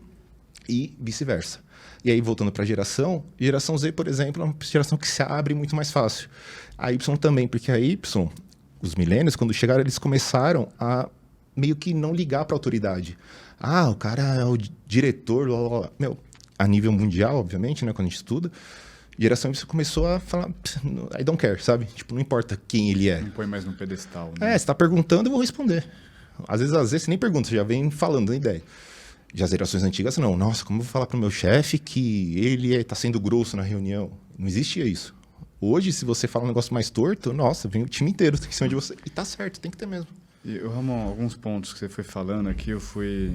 e vice-versa. E aí, voltando para a geração Z, por exemplo, é uma geração que se abre muito mais fácil. A Y também, porque a Y, os millennials, quando chegaram, eles começaram a meio que não ligar para a autoridade. O cara é o diretor, blá, blá, blá. Meu, a nível mundial, obviamente, né, quando a gente estuda, geração Y começou a falar, I don't care, sabe? Tipo, não importa quem ele é. Não põe mais no pedestal, né? Você tá perguntando, eu vou responder. Às vezes você nem pergunta, você já vem falando a ideia. Já as gerações antigas, não. Nossa, como eu vou falar para o meu chefe que ele está sendo grosso na reunião? Não existia isso. Hoje, se você fala um negócio mais torto, nossa, vem o time inteiro em cima de você. E tá certo, tem que ter mesmo. E, Ramon, alguns pontos que você foi falando aqui, eu fui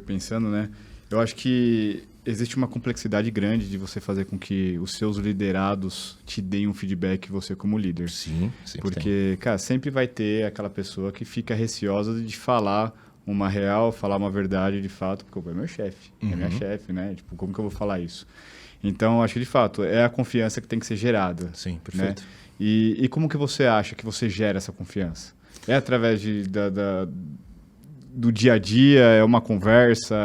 pensando, né? Eu acho que existe uma complexidade grande de você fazer com que os seus liderados te deem um feedback você como líder. Sim, sempre porque, cara, sempre vai ter aquela pessoa que fica receosa de falar uma real, falar uma verdade de fato, porque é meu chefe, é minha chefe, né? Tipo, como que eu vou falar isso? Então, acho que de fato é a confiança que tem que ser gerada. Sim, perfeito. Né? E como que você acha que você gera essa confiança? É através do dia a dia, é uma conversa,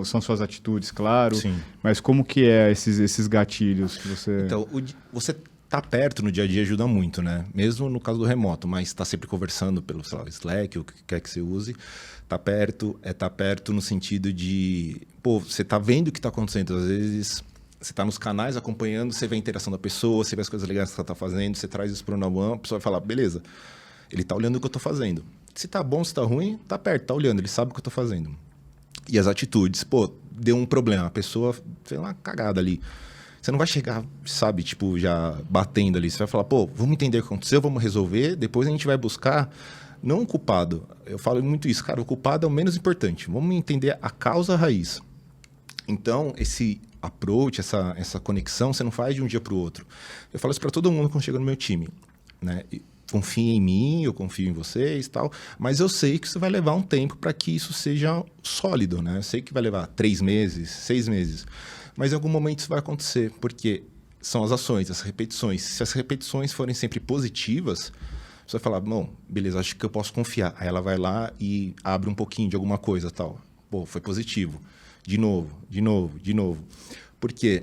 são suas atitudes, claro. Sim. Mas como que é esses gatilhos que você... Então, você tá perto no dia a dia ajuda muito, né? Mesmo no caso do remoto, mas tá sempre conversando pelo, sei lá, Slack, o que quer que você use. Tá perto no sentido de... Pô, você tá vendo o que tá acontecendo. Às vezes, você tá nos canais acompanhando, você vê a interação da pessoa, você vê as coisas legais que ela tá fazendo, você traz isso pro one-on-one, a pessoa vai falar, beleza, ele tá olhando o que eu tô fazendo. Se tá bom, se tá ruim, tá perto, tá olhando, ele sabe o que eu tô fazendo. E as atitudes, pô, deu um problema, a pessoa fez uma cagada ali. Você não vai chegar, sabe, tipo, já batendo ali. Você vai falar, pô, vamos entender o que aconteceu, vamos resolver, depois a gente vai buscar, não o culpado. Eu falo muito isso, cara, o culpado é o menos importante. Vamos entender a causa raiz. Então, esse approach, essa conexão, você não faz de um dia para o outro. Eu falo isso para todo mundo quando chega no meu time, né? Confia em mim, eu confio em vocês e tal, mas eu sei que isso vai levar um tempo para que isso seja sólido, né? Eu sei que vai levar 3 meses, 6 meses, mas em algum momento isso vai acontecer, porque são as ações, as repetições. Se as repetições forem sempre positivas, você vai falar, bom, beleza, acho que eu posso confiar. Aí ela vai lá e abre um pouquinho de alguma coisa, tal. Pô, foi positivo. De novo. Porque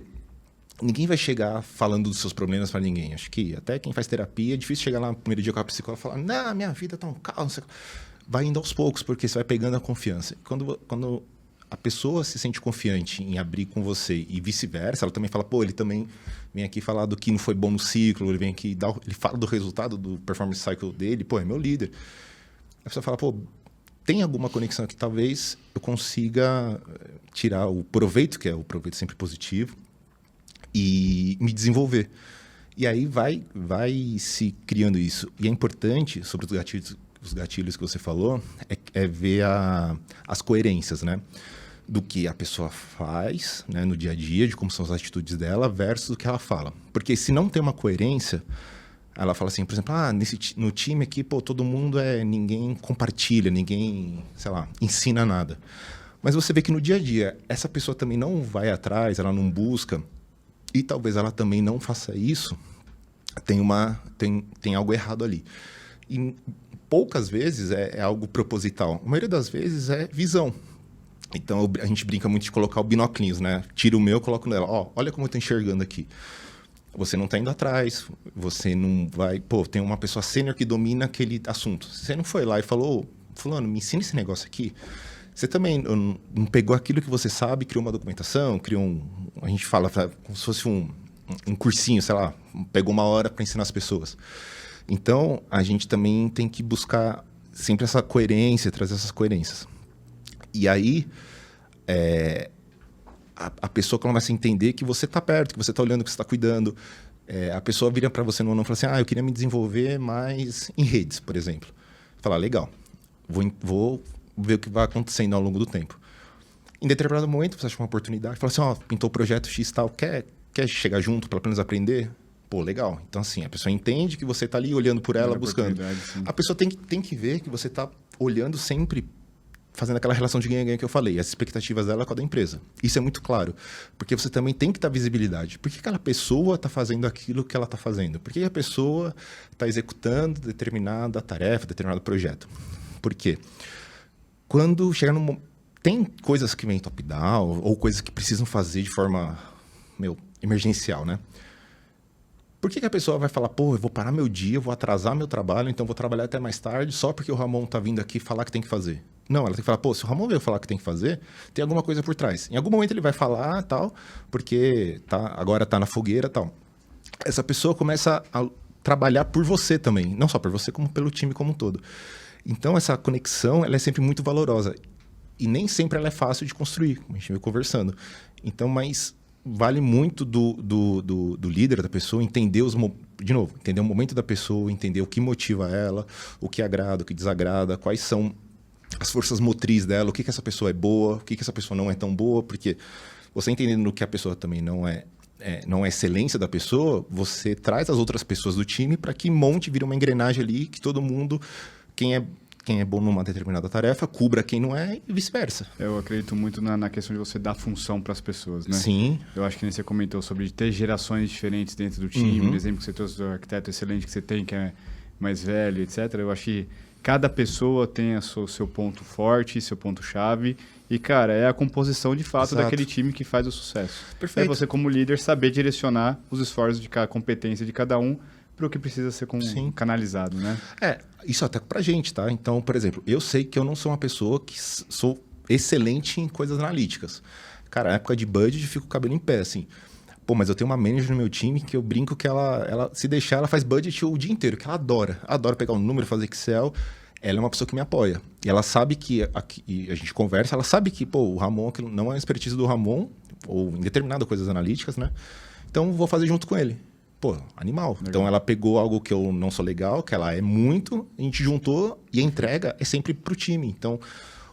ninguém vai chegar falando dos seus problemas para ninguém. Acho que até quem faz terapia, é difícil chegar lá no primeiro dia com a psicóloga e falar, não, minha vida tá um caos. Vai indo aos poucos, porque você vai pegando a confiança. Quando a pessoa se sente confiante em abrir com você e vice-versa, ela também fala, pô, ele também vem aqui falar do que não foi bom no ciclo, ele vem aqui, ele fala do resultado do performance cycle dele, pô, é meu líder. A pessoa fala, pô, tem alguma conexão que talvez eu consiga tirar o proveito, que é o proveito sempre positivo, e me desenvolver. E aí vai se criando isso. E é importante, sobre os gatilhos que você falou, é ver as coerências, né? Do que a pessoa faz, né, no dia a dia, de como são as atitudes dela, versus o que ela fala. Porque se não tem uma coerência, ela fala assim, por exemplo, no time aqui, pô, todo mundo ninguém compartilha, ninguém, sei lá, ensina nada. Mas você vê que no dia a dia, essa pessoa também não vai atrás, ela não busca, e talvez ela também não faça isso, tem algo errado ali. E poucas vezes é algo proposital. A maioria das vezes é visão. Então, a gente brinca muito de colocar o binóculos, né? Tira o meu, coloco nela. Ó, olha como eu estou enxergando aqui. Você não está indo atrás, você não vai... Pô, tem uma pessoa sênior que domina aquele assunto. Você não foi lá e falou, fulano, me ensina esse negócio aqui. Você também não pegou aquilo que você sabe, criou uma documentação, criou a gente fala como se fosse um cursinho, sei lá, pegou 1 hora para ensinar as pessoas. Então, a gente também tem que buscar sempre essa coerência, trazer essas coerências. E aí, a pessoa começa a entender que você está perto, que você está olhando, que você está cuidando. A pessoa vira para você no ano e fala assim, eu queria me desenvolver mais em redes, por exemplo. Fala, legal, vou ver o que vai acontecendo ao longo do tempo. Em determinado momento, você acha uma oportunidade, fala assim, pintou o projeto X tal, quer chegar junto para pelo menos aprender? Pô, legal. Então, assim, a pessoa entende que você está ali olhando por ela, buscando. A pessoa tem que ver que você está olhando sempre, fazendo aquela relação de ganha-ganha que eu falei, as expectativas dela com a da empresa. Isso é muito claro, porque você também tem que dar visibilidade. Por que aquela pessoa está fazendo aquilo que ela está fazendo? Por que a pessoa está executando determinada tarefa, determinado projeto? Por quê? Quando chegar no... Tem coisas que vêm top-down, ou coisas que precisam fazer de forma, emergencial, né? Por que a pessoa vai falar, pô, eu vou parar meu dia, eu vou atrasar meu trabalho, então vou trabalhar até mais tarde só porque o Ramon tá vindo aqui falar que tem que fazer? Não, ela tem que falar, pô, se o Ramon veio falar que tem que fazer, tem alguma coisa por trás. Em algum momento ele vai falar, tal, porque agora tá na fogueira, tal. Essa pessoa começa a trabalhar por você também, não só por você, como pelo time como um todo. Então, essa conexão, ela é sempre muito valorosa. E nem sempre ela é fácil de construir, como a gente veio conversando. Então, mas vale muito do líder, da pessoa, entender entender o momento da pessoa, entender o que motiva ela, o que agrada, o que desagrada, quais são as forças motrizes dela, o que essa pessoa é boa, o que essa pessoa não é tão boa, porque você entendendo que a pessoa também não é excelência da pessoa, você traz as outras pessoas do time para que vira uma engrenagem ali, que todo mundo, quem é bom numa determinada tarefa, cubra quem não é e vice-versa. Eu acredito muito na questão de você dar função para as pessoas, né? Sim. Eu acho que nem você comentou sobre ter gerações diferentes dentro do time, o exemplo que você trouxe do arquiteto excelente que você tem, que é mais velho, etc. Eu acho que cada pessoa tem o seu ponto forte, seu ponto-chave, e, cara, é a composição de fato daquele time que faz o sucesso. Perfeito. É você, como líder, saber direcionar os esforços de cada competência de cada um para o que precisa ser canalizado, né? Isso até pra gente, tá? Então, por exemplo, eu sei que eu não sou uma pessoa que sou excelente em coisas analíticas. Cara, na época de budget, fica o cabelo em pé, assim. Pô, mas eu tenho uma manager no meu time que eu brinco que ela se deixar, ela faz budget o dia inteiro, que ela adora. Adora pegar um número, fazer Excel. Ela é uma pessoa que me apoia. E ela sabe que, e a gente conversa, ela sabe que, pô, o Ramon, que não é a expertise do Ramon, ou em determinadas coisas analíticas, né? Então, vou fazer junto com ele. Pô, animal. Legal. Então, ela pegou algo que eu não sou legal, que ela é muito, a gente juntou e a entrega é sempre pro time. Então,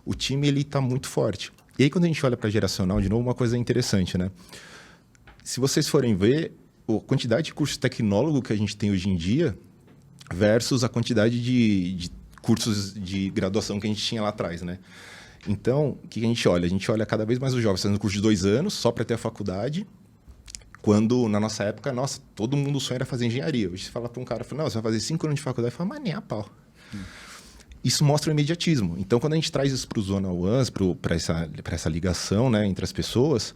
o time, ele tá muito forte. E aí, quando a gente olha para geracional, de novo, uma coisa interessante, né? Se vocês forem ver, a quantidade de curso tecnólogo que a gente tem hoje em dia versus a quantidade de cursos de graduação que a gente tinha lá atrás, né? Então, o que a gente olha? A gente olha cada vez mais os jovens fazendo curso de 2 anos, só para ter a faculdade, quando, na nossa época, nossa, todo mundo sonha era fazer engenharia. Hoje você fala para um cara, não, você vai fazer 5 anos de faculdade, fala, mas nem a pau. Isso mostra o imediatismo. Então, quando a gente traz isso para os one-on-ones, para essa ligação, né, entre as pessoas,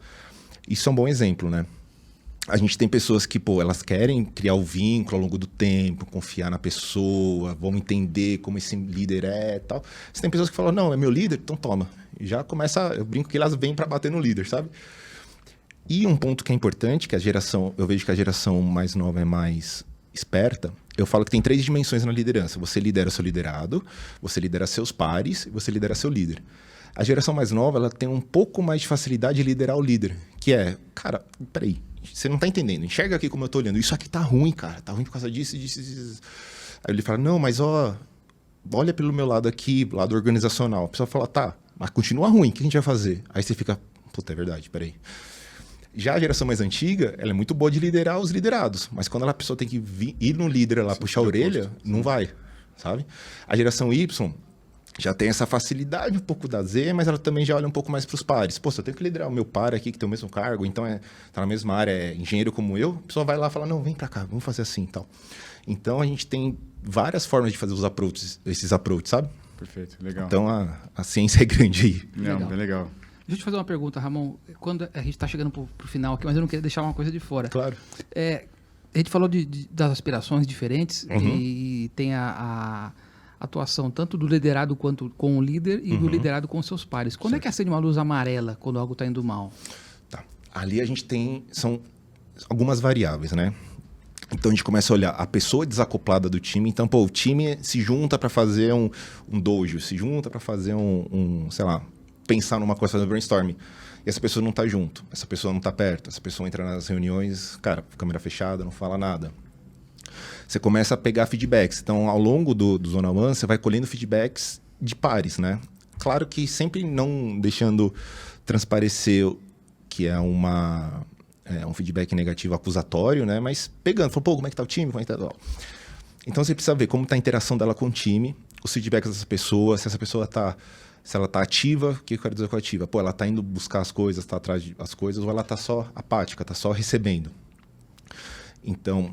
isso é um bom exemplo, né? A gente tem pessoas que, pô, elas querem criar o vínculo ao longo do tempo, confiar na pessoa, vão entender como esse líder é e tal. Você tem pessoas que falam, não, é meu líder, então toma. E já começa, eu brinco que elas vêm para bater no líder, sabe? E um ponto que é importante, que eu vejo que a geração mais nova é mais esperta, eu falo que tem 3 dimensões na liderança. Você lidera seu liderado, você lidera seus pares e você lidera seu líder. A geração mais nova, ela tem um pouco mais de facilidade de liderar o líder, que é, cara, peraí, você não tá entendendo, enxerga aqui como eu tô olhando, isso aqui tá ruim, cara, tá ruim por causa disso, disso. Aí ele fala, não, mas olha pelo meu lado aqui, lado organizacional. A pessoa fala, tá, mas continua ruim, o que a gente vai fazer? Aí você fica, puta, é verdade, peraí. Já a geração mais antiga, ela é muito boa de liderar os liderados, mas quando a pessoa tem que ir no líder lá, puxar a orelha, não vai, sabe? A geração Y já tem essa facilidade um pouco da Z, mas ela também já olha um pouco mais para os pares. Pô, se eu tenho que liderar o meu par aqui, que tem o mesmo cargo, então tá na mesma área, é engenheiro como eu, a pessoa vai lá e fala, não, vem para cá, vamos fazer assim e tal. Então, a gente tem várias formas de fazer esses approaches, sabe? Perfeito, legal. Então, a ciência é grande aí. Não, Legal. bem legal. Deixa eu te fazer uma pergunta, Ramon. Quando a gente está chegando pro final aqui, mas eu não queria deixar uma coisa de fora. Claro. A gente falou das aspirações diferentes Uhum. e tem a atuação tanto do liderado quanto com o líder e do liderado com seus pares. Quando é que acende uma luz amarela quando algo está indo mal? Tá. Ali a gente são algumas variáveis, né? Então a gente começa a olhar a pessoa desacoplada do time. Então, pô, o time se junta para fazer um dojo, se junta para fazer sei lá, pensar numa coisa, fazer um brainstorming. E essa pessoa não está junto, essa pessoa não está perto, essa pessoa entra nas reuniões, cara, câmera fechada, não fala nada. Você começa a pegar feedbacks. Então, ao longo do Zona One, você vai colhendo feedbacks de pares, né? Claro que sempre não deixando transparecer que é um feedback negativo acusatório, né? Mas pegando, falando, pô, como é que tá o time? Como é que tá? Então, você precisa ver como está a interação dela com o time, os feedbacks dessa pessoa, se essa pessoa se ela está ativa, o que eu quero dizer com ativa? Pô, ela está indo buscar as coisas, está atrás das coisas, ou ela está só apática, está só recebendo. Então,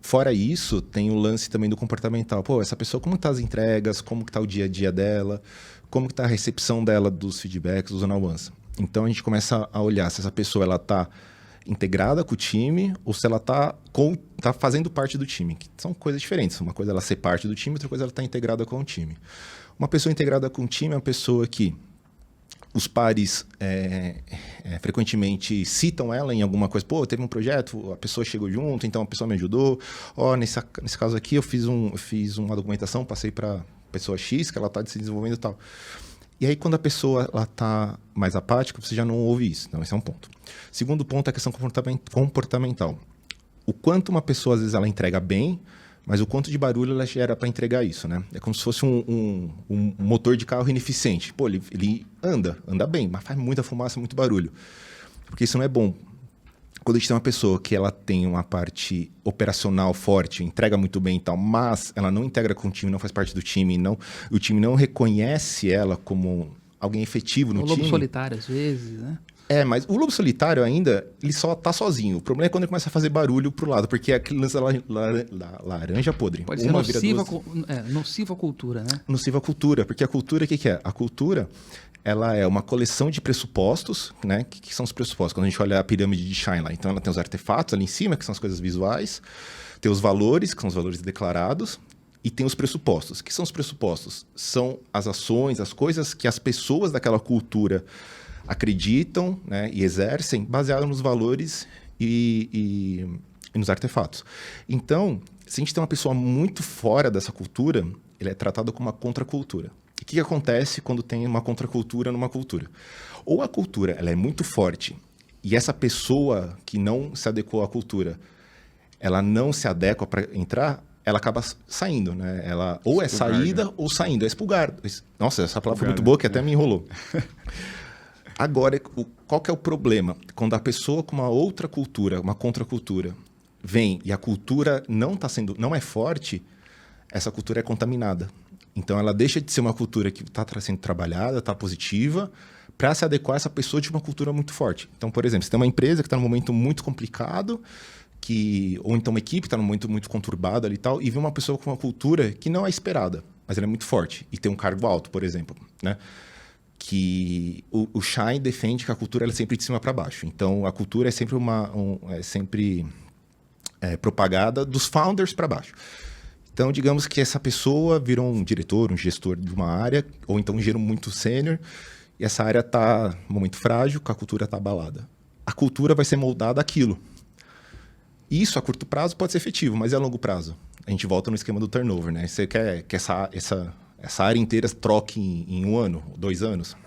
fora isso, tem o lance também do comportamental. Pô, essa pessoa, como está as entregas, como está o dia a dia dela, como está a recepção dela dos feedbacks, dos one-on-ones. Então, a gente começa a olhar se essa pessoa está integrada com o time ou se ela está fazendo parte do time. Que são coisas diferentes. Uma coisa é ela ser parte do time, outra coisa é ela estar integrada com o time. Uma pessoa integrada com o time é uma pessoa que os pares frequentemente citam ela em alguma coisa. Pô, teve um projeto, a pessoa chegou junto, então a pessoa me ajudou. Nesse caso aqui eu fiz uma documentação, passei para pessoa X, que ela está se desenvolvendo e tal. E aí, quando a pessoa está mais apática, você já não ouve isso. Então, esse é um ponto. Segundo ponto é a questão comportamental. O quanto uma pessoa, às vezes, ela entrega bem, mas o quanto de barulho ela gera para entregar isso, né? É como se fosse um motor de carro ineficiente. Pô, ele anda bem, mas faz muita fumaça, muito barulho. Porque isso não é bom. Quando a gente tem uma pessoa que ela tem uma parte operacional forte, entrega muito bem e tal, mas ela não integra com o time, não faz parte do time, o time não reconhece ela como alguém efetivo no time. O lobo solitário, às vezes, né? Mas o lobo solitário ainda, ele só tá sozinho. O problema é quando ele começa a fazer barulho pro lado, porque é aquele lance da laranja podre. Pode ser nociva à cultura, né? Nociva à cultura, porque a cultura, o que é? A cultura, ela é uma coleção de pressupostos, né? O que são os pressupostos? Quando a gente olha a pirâmide de Scheinlein, então ela tem os artefatos ali em cima, que são as coisas visuais, tem os valores, que são os valores declarados, e tem os pressupostos. O que são os pressupostos? São as ações, as coisas que as pessoas daquela cultura acreditam, né, e exercem baseado nos valores e nos artefatos. Então, se a gente tem uma pessoa muito fora dessa cultura, ele é tratado como uma contracultura. E o que acontece quando tem uma contracultura numa cultura? Ou a cultura ela é muito forte e essa pessoa que não se adequou à cultura, ela não se adequa para entrar, ela acaba saindo, né? Ela ou é saída ou saindo, é expulgar. Nossa, essa palavra foi muito boa que até me enrolou. Agora, qual que é o problema? Quando a pessoa com uma outra cultura, uma contracultura, vem e a cultura não é forte, essa cultura é contaminada. Então, ela deixa de ser uma cultura que está sendo trabalhada, está positiva, para se adequar a essa pessoa de uma cultura muito forte. Então, por exemplo, você tem uma empresa que está num momento muito complicado, ou então uma equipe que está num momento muito conturbado ali e tal, e vem uma pessoa com uma cultura que não é esperada, mas ela é muito forte e tem um cargo alto, por exemplo, né? Que o Schein defende que a cultura ela é sempre de cima para baixo. Então, a cultura é sempre propagada dos founders para baixo. Então, digamos que essa pessoa virou um diretor, um gestor de uma área, ou então um engenheiro muito sênior, e essa área está num momento frágil, que a cultura está abalada. A cultura vai ser moldada àquilo. Isso, a curto prazo, pode ser efetivo, mas é a longo prazo. A gente volta no esquema do turnover, né? Você quer que essa área inteira troque em 1 ano, 2 anos?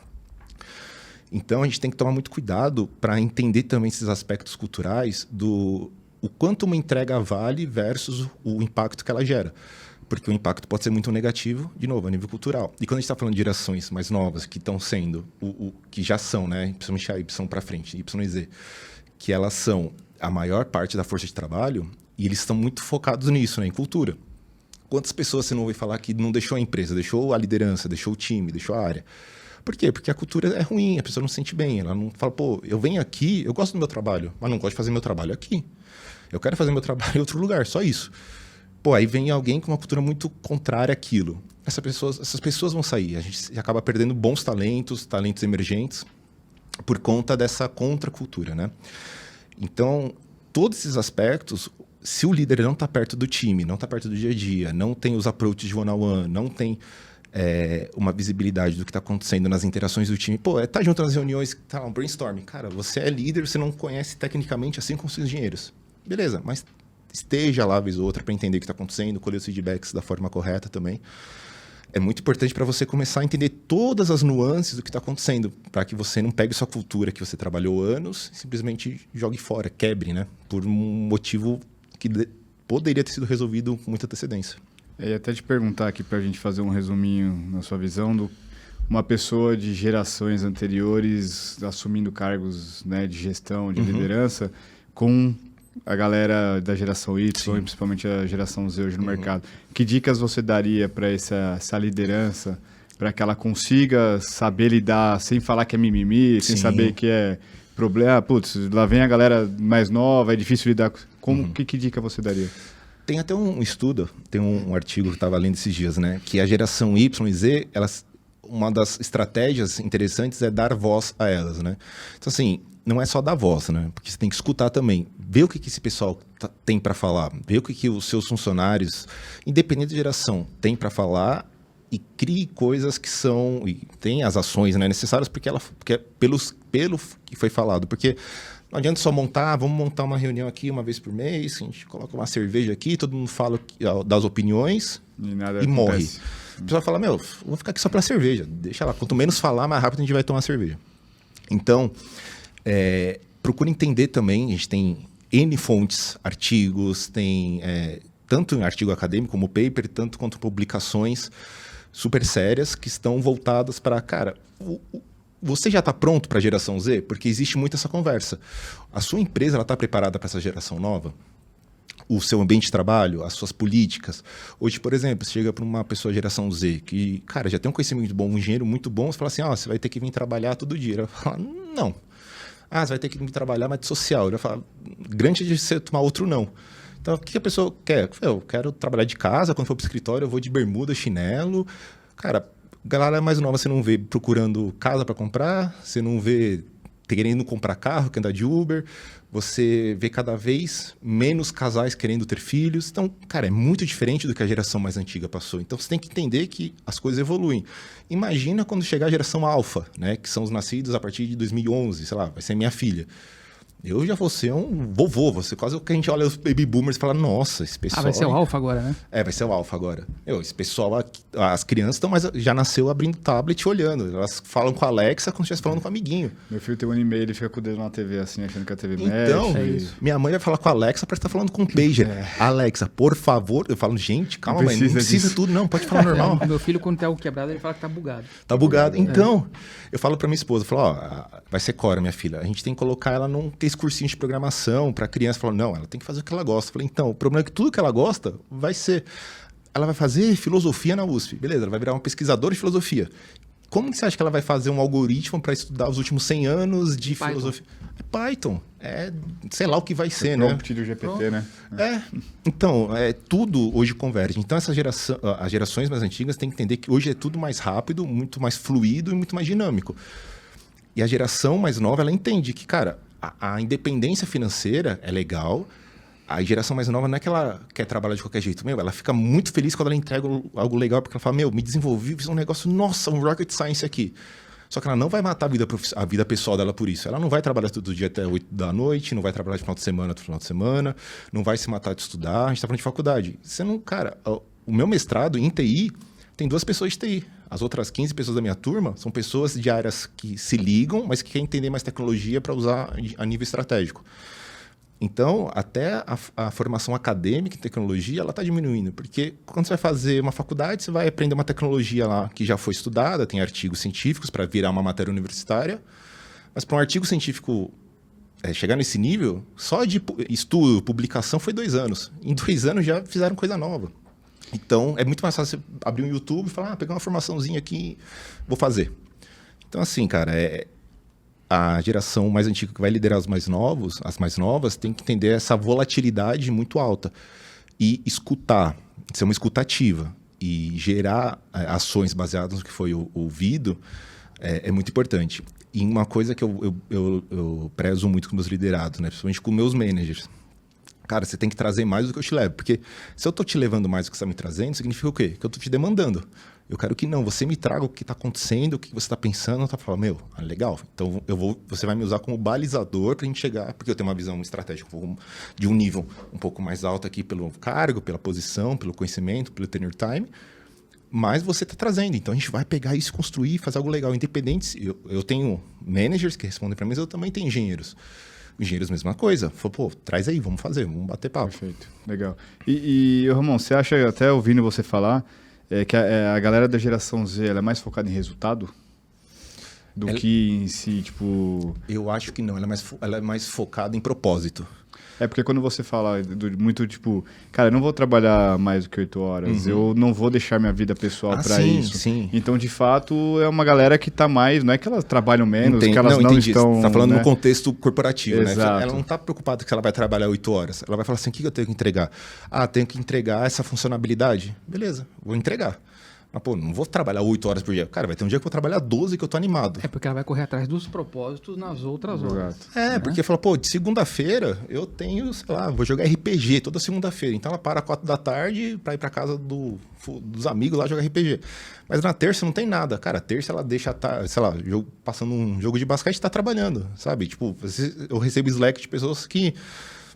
Então, a gente tem que tomar muito cuidado para entender também esses aspectos culturais o quanto uma entrega vale versus o impacto que ela gera. Porque o impacto pode ser muito negativo, de novo, a nível cultural. E quando a gente está falando de gerações mais novas, que estão sendo, que já são, né? Principalmente a Y para frente, Y e Z, que elas são a maior parte da força de trabalho, e eles estão muito focados nisso, né? Em cultura. Quantas pessoas você não ouve falar que não deixou a empresa, deixou a liderança, deixou o time, deixou a área? Por quê? Porque a cultura é ruim, a pessoa não se sente bem. Ela não fala, pô, eu venho aqui, eu gosto do meu trabalho, mas não gosto de fazer meu trabalho aqui. Eu quero fazer meu trabalho em outro lugar, só isso. Pô, aí vem alguém com uma cultura muito contrária àquilo. Essas pessoas vão sair. A gente acaba perdendo bons talentos emergentes, por conta dessa contracultura, né? Então, todos esses aspectos, se o líder não está perto do time, não está perto do dia a dia, não tem os approaches de one-on-one, não tem uma visibilidade do que está acontecendo nas interações do time, pô, tá junto nas reuniões, tá um brainstorming. Cara, você é líder, você não conhece tecnicamente assim como os seus engenheiros. Beleza, mas esteja lá, vez ou outra, para entender o que está acontecendo, colher os feedbacks da forma correta também. É muito importante para você começar a entender todas as nuances do que está acontecendo, para que você não pegue sua cultura que você trabalhou anos e simplesmente jogue fora, quebre, né? Por um motivo que poderia ter sido resolvido com muita antecedência. E até te perguntar aqui, para a gente fazer um resuminho na sua visão, uma pessoa de gerações anteriores assumindo cargos, né, de gestão, de liderança, com a galera da geração Y, e principalmente a geração Z hoje no mercado. Que dicas você daria para essa liderança, para que ela consiga saber lidar sem falar que é mimimi, sem saber que é problema? Putz, lá vem a galera mais nova, é difícil lidar com... Que dica você daria? Tem até um estudo, tem um artigo que estava lendo esses dias, né? Que a geração Y e Z, uma das estratégias interessantes é dar voz a elas, né? Então, assim, não é só dar voz, né? Porque você tem que escutar também, ver o que esse pessoal tem para falar, ver o que os seus funcionários, independente de geração, tem para falar e crie coisas que são... E tem as ações, né, necessárias porque pelo que foi falado. Porque não adianta só vamos montar uma reunião aqui uma vez por mês, a gente coloca uma cerveja aqui, todo mundo fala das opiniões e morre. O pessoal fala, vou ficar aqui só pela cerveja, deixa lá. Quanto menos falar, mais rápido a gente vai tomar cerveja. Então, procura entender também, a gente tem N fontes, artigos, tem tanto em artigo acadêmico como paper, tanto quanto publicações super sérias que estão voltadas para, cara, você já está pronto para a geração Z? Porque existe muito essa conversa. A sua empresa está preparada para essa geração nova? O seu ambiente de trabalho, as suas políticas. Hoje, por exemplo, você chega para uma pessoa geração Z que, cara, já tem um conhecimento bom, um engenheiro muito bom, você fala assim, você vai ter que vir trabalhar todo dia. Ele vai falar, não. Você vai ter que vir trabalhar, mas de social. Ele vai falar, grande de você tomar outro não. Então, o que a pessoa quer? Eu quero trabalhar de casa, quando for para o escritório eu vou de bermuda, chinelo. Cara, galera mais nova você não vê procurando casa para comprar, você não vê querendo comprar carro, quer andar de Uber, você vê cada vez menos casais querendo ter filhos. Então, cara, é muito diferente do que a geração mais antiga passou. Então, você tem que entender que as coisas evoluem. Imagina quando chegar a geração alfa, né, que são os nascidos a partir de 2011, sei lá, vai ser minha filha. Eu já vou ser um vovô, você quase o que a gente olha os baby boomers e fala, nossa, esse pessoal... vai ser o alfa agora, né? Vai ser o alfa agora. Esse pessoal, as crianças estão já nasceu abrindo tablet e olhando. Elas falam com a Alexa como se estivesse falando com o amiguinho. Meu filho tem 1 ano e meio, ele fica com o dedo na TV assim, achando que a TV então, mexe. Minha mãe vai falar com a Alexa, parece que tá falando com o pager. Alexa, por favor. Eu falo, gente, calma, mãe, não precisa tudo não, pode falar normal. Meu filho, quando tem algo quebrado, ele fala que tá bugado. Tá bugado. Então, eu falo pra minha esposa, eu falo, vai ser Cora, minha filha. A gente tem que colocar ela num cursinho de programação pra criança. Fala, não, ela tem que fazer o que ela gosta. Eu falei, então, o problema é que tudo que ela gosta vai ser... Ela vai fazer filosofia na USP. Beleza, ela vai virar uma pesquisadora de filosofia. Como que você acha que ela vai fazer um algoritmo para estudar os últimos 100 anos de filosofia? É Python. Sei lá o que vai ser, né? Prompt do GPT, né? Então, tudo hoje converge. Então, as gerações mais antigas têm que entender que hoje é tudo mais rápido, muito mais fluido e muito mais dinâmico. E a geração mais nova, ela entende que, cara, a independência financeira é legal. A geração mais nova não é que ela quer trabalhar de qualquer jeito. Ela fica muito feliz quando ela entrega algo legal, porque ela fala, me desenvolvi, fiz um negócio, nossa, um rocket science aqui. Só que ela não vai matar a vida pessoal dela por isso. Ela não vai trabalhar todo dia até 8 da noite, não vai trabalhar de final de semana, não vai se matar de estudar. A gente está falando de faculdade. Você não, cara, o meu mestrado em TI tem 2 pessoas de TI. As outras 15 pessoas da minha turma são pessoas de áreas que se ligam, mas que querem entender mais tecnologia para usar a nível estratégico. Então, até a formação acadêmica em tecnologia, ela está diminuindo. Porque quando você vai fazer uma faculdade, você vai aprender uma tecnologia lá que já foi estudada, tem artigos científicos para virar uma matéria universitária. Mas para um artigo científico chegar nesse nível, só de estudo, publicação, foi 2 anos. Em 2 anos já fizeram coisa nova. Então, é muito mais fácil você abrir um YouTube e falar, pegar uma formaçãozinha aqui, vou fazer. Então, assim, cara, a geração mais antiga que vai liderar as mais novas, tem que entender essa volatilidade muito alta. E escutar, ser uma escutativa e gerar ações baseadas no que foi ouvido é muito importante. E uma coisa que eu prezo muito com meus liderados, né? Principalmente com meus managers. Cara, você tem que trazer mais do que eu te levo. Porque se eu estou te levando mais do que você está me trazendo, significa o quê? Que eu estou te demandando. Eu quero que você me traga o que está acontecendo, o que você está pensando. Tá falando, legal. Então, você vai me usar como balizador para a gente chegar... Porque eu tenho uma visão estratégica de um nível um pouco mais alto aqui pelo cargo, pela posição, pelo conhecimento, pelo tenure time. Mas você está trazendo. Então, a gente vai pegar isso e construir, fazer algo legal. Independente... Eu tenho managers que respondem para mim, mas eu também tenho engenheiros. Engenheiros, mesma coisa. Falou, traz aí, vamos fazer, vamos bater papo. Perfeito, legal. E Ramon, você acha, até ouvindo você falar, que a galera da geração Z ela é mais focada em resultado do que em si, tipo... Eu acho que não, ela é mais focada em propósito. Porque quando você fala muito, tipo, cara, eu não vou trabalhar mais do que 8 horas, eu não vou deixar minha vida pessoal para isso. Sim. Então, de fato, é uma galera que tá mais, não é que elas trabalham menos, que elas não estão... Você tá falando no contexto corporativo, Exato. né? Ela não tá preocupada que ela vai trabalhar 8 horas. Ela vai falar assim, o que eu tenho que entregar? Tenho que entregar essa funcionalidade. Beleza, vou entregar. Mas, não vou trabalhar 8 horas por dia. Cara, vai ter um dia que eu vou trabalhar 12 que eu tô animado. Porque ela vai correr atrás dos propósitos nas outras horas. Porque fala, de segunda-feira eu tenho, sei lá, vou jogar RPG toda segunda-feira. Então ela para 4 da tarde pra ir pra casa dos amigos lá jogar RPG. Mas na terça não tem nada. Cara, terça ela deixa, sei lá, passando um jogo de basquete, tá trabalhando, sabe? Tipo, eu recebo Slack de pessoas que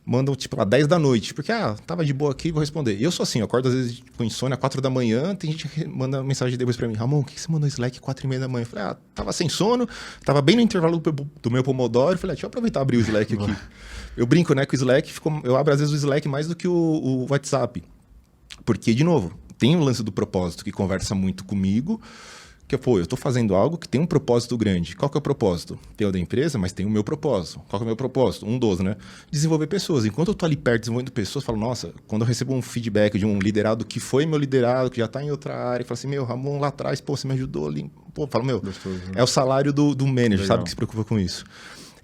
mandam, tipo, às 10 da noite. Porque, tava de boa aqui, vou responder. Eu sou assim, eu acordo às vezes com insônia, 4 da manhã, tem gente que manda mensagem depois pra mim. Ramon, o que você mandou Slack 4:30 da manhã? Eu falei, tava sem sono, tava bem no intervalo do meu Pomodoro. Eu falei, deixa eu aproveitar e abrir o Slack aqui. Eu brinco, né, que o Slack, eu abro às vezes o Slack mais do que o WhatsApp. Porque, de novo, tem o lance do propósito que conversa muito comigo, que eu estou fazendo algo que tem um propósito grande. Qual que é o propósito? Tem o da empresa, mas tem o meu propósito. Qual que é o meu propósito? Um dos, né? Desenvolver pessoas. Enquanto eu estou ali perto desenvolvendo pessoas, eu falo, nossa, quando eu recebo um feedback de um liderado que foi meu liderado, que já está em outra área, e fala assim, Ramon, lá atrás, você me ajudou ali. Eu falo, gostoso, né? É o salário do manager, legal. sabe, que se preocupa com isso.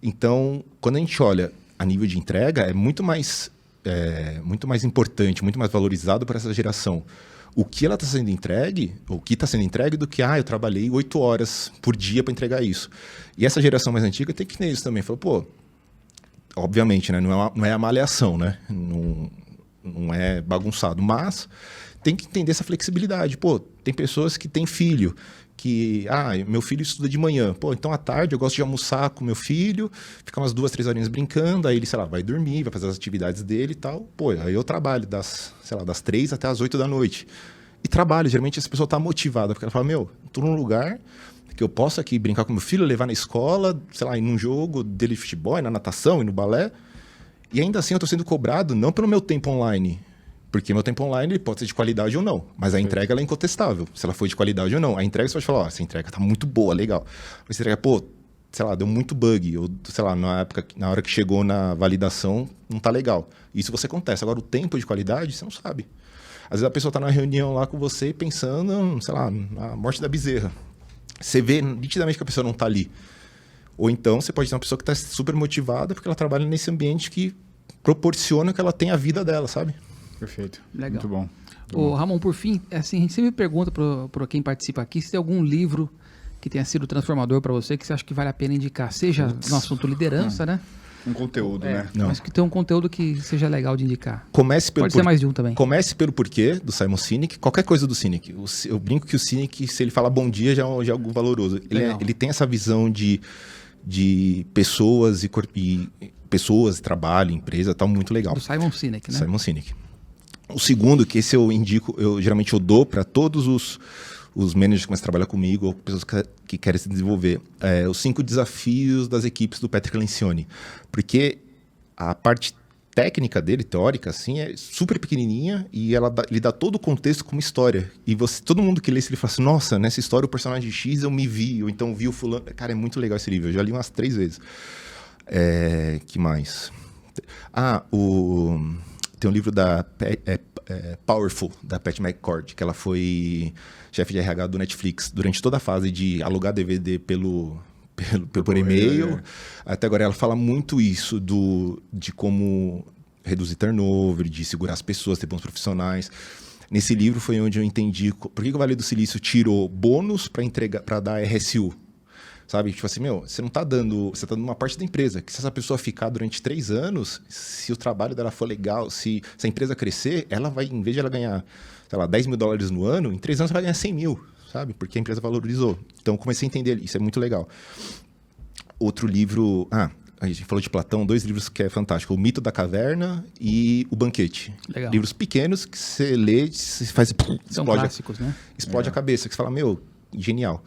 Então, quando a gente olha a nível de entrega, é muito mais importante, muito mais valorizado para essa geração. O que ela está sendo entregue, do que, eu trabalhei 8 horas por dia para entregar isso. E essa geração mais antiga tem que ter isso também. Falou, obviamente, né, não é a malhação, né? Não é bagunçado, mas tem que entender essa flexibilidade. Pô, tem pessoas que têm filho, que, meu filho estuda de manhã. Pô, então à tarde eu gosto de almoçar com meu filho, ficar umas 2, 3 horinhas brincando, aí ele, sei lá, vai dormir, vai fazer as atividades dele e tal. Pô, aí eu trabalho das 3 até as 8 da noite. E trabalho, geralmente essa pessoa tá motivada, porque ela fala, tô num lugar que eu posso aqui brincar com meu filho, levar na escola, sei lá, ir num jogo dele de futebol, ir na natação, ir no balé. E ainda assim eu tô sendo cobrado não pelo meu tempo online, porque meu tempo online ele pode ser de qualidade ou não, mas a entrega ela é incontestável, se ela foi de qualidade ou não. A entrega você pode falar, essa entrega tá muito boa, legal. Mas essa entrega, sei lá, deu muito bug, ou sei lá, na hora que chegou na validação, não tá legal. Isso você acontece. Agora, o tempo de qualidade, você não sabe. Às vezes a pessoa tá na reunião lá com você pensando, sei lá, na morte da bezerra. Você vê nitidamente que a pessoa não tá ali. Ou então você pode ter uma pessoa que tá super motivada porque ela trabalha nesse ambiente que proporciona que ela tenha a vida dela, sabe? Perfeito. Legal. Muito bom. Ô, Ramon, por fim, assim, a gente sempre pergunta para quem participa aqui se tem algum livro que tenha sido transformador para você, que você acha que vale a pena indicar. Seja no assunto liderança, né? Um conteúdo, né? Mas que tenha um conteúdo que seja legal de indicar. Pode ser mais de um também. Comece pelo porquê do Simon Sinek, qualquer coisa do Sinek. Eu brinco que o Sinek, se ele fala bom dia, já é algo valoroso. Ele tem essa visão de pessoas e pessoas, trabalho, empresa, tá muito legal. Do Simon Sinek, né? Simon Sinek. O segundo, que esse eu indico, geralmente eu dou para todos os managers que começam a trabalhar comigo ou pessoas que querem se desenvolver. Os 5 desafios das equipes do Patrick Lencioni. Porque a parte técnica dele, teórica, assim, é super pequenininha e ele dá todo o contexto como história. E todo mundo que lê isso, ele fala assim, nossa, nessa história o personagem X eu me vi, ou então vi o fulano. Cara, é muito legal esse livro, eu já li umas 3 vezes. Que mais? Tem um livro da Powerful, da Pat McCord, que ela foi chefe de RH do Netflix durante toda a fase de alugar DVD por e-mail. Até agora ela fala muito isso de como reduzir turnover, de segurar as pessoas, ter bons profissionais. Nesse livro foi onde eu entendi por que o Vale do Silício tirou bônus para dar RSU. Sabe? Tipo assim, você não tá dando... Você tá dando uma parte da empresa. Que se essa pessoa ficar durante 3 anos, se o trabalho dela for legal, se a empresa crescer, ela vai, em vez de ela ganhar, sei lá, $10 mil no ano, em 3 anos ela vai ganhar 100 mil, sabe? Porque a empresa valorizou. Então, eu comecei a entender. Isso é muito legal. Outro livro... a gente falou de Platão, 2 livros que é fantástico. O Mito da Caverna e O Banquete. Legal. Livros pequenos que você lê, você faz... São clássicos, né? Explode a cabeça. Que você fala, genial.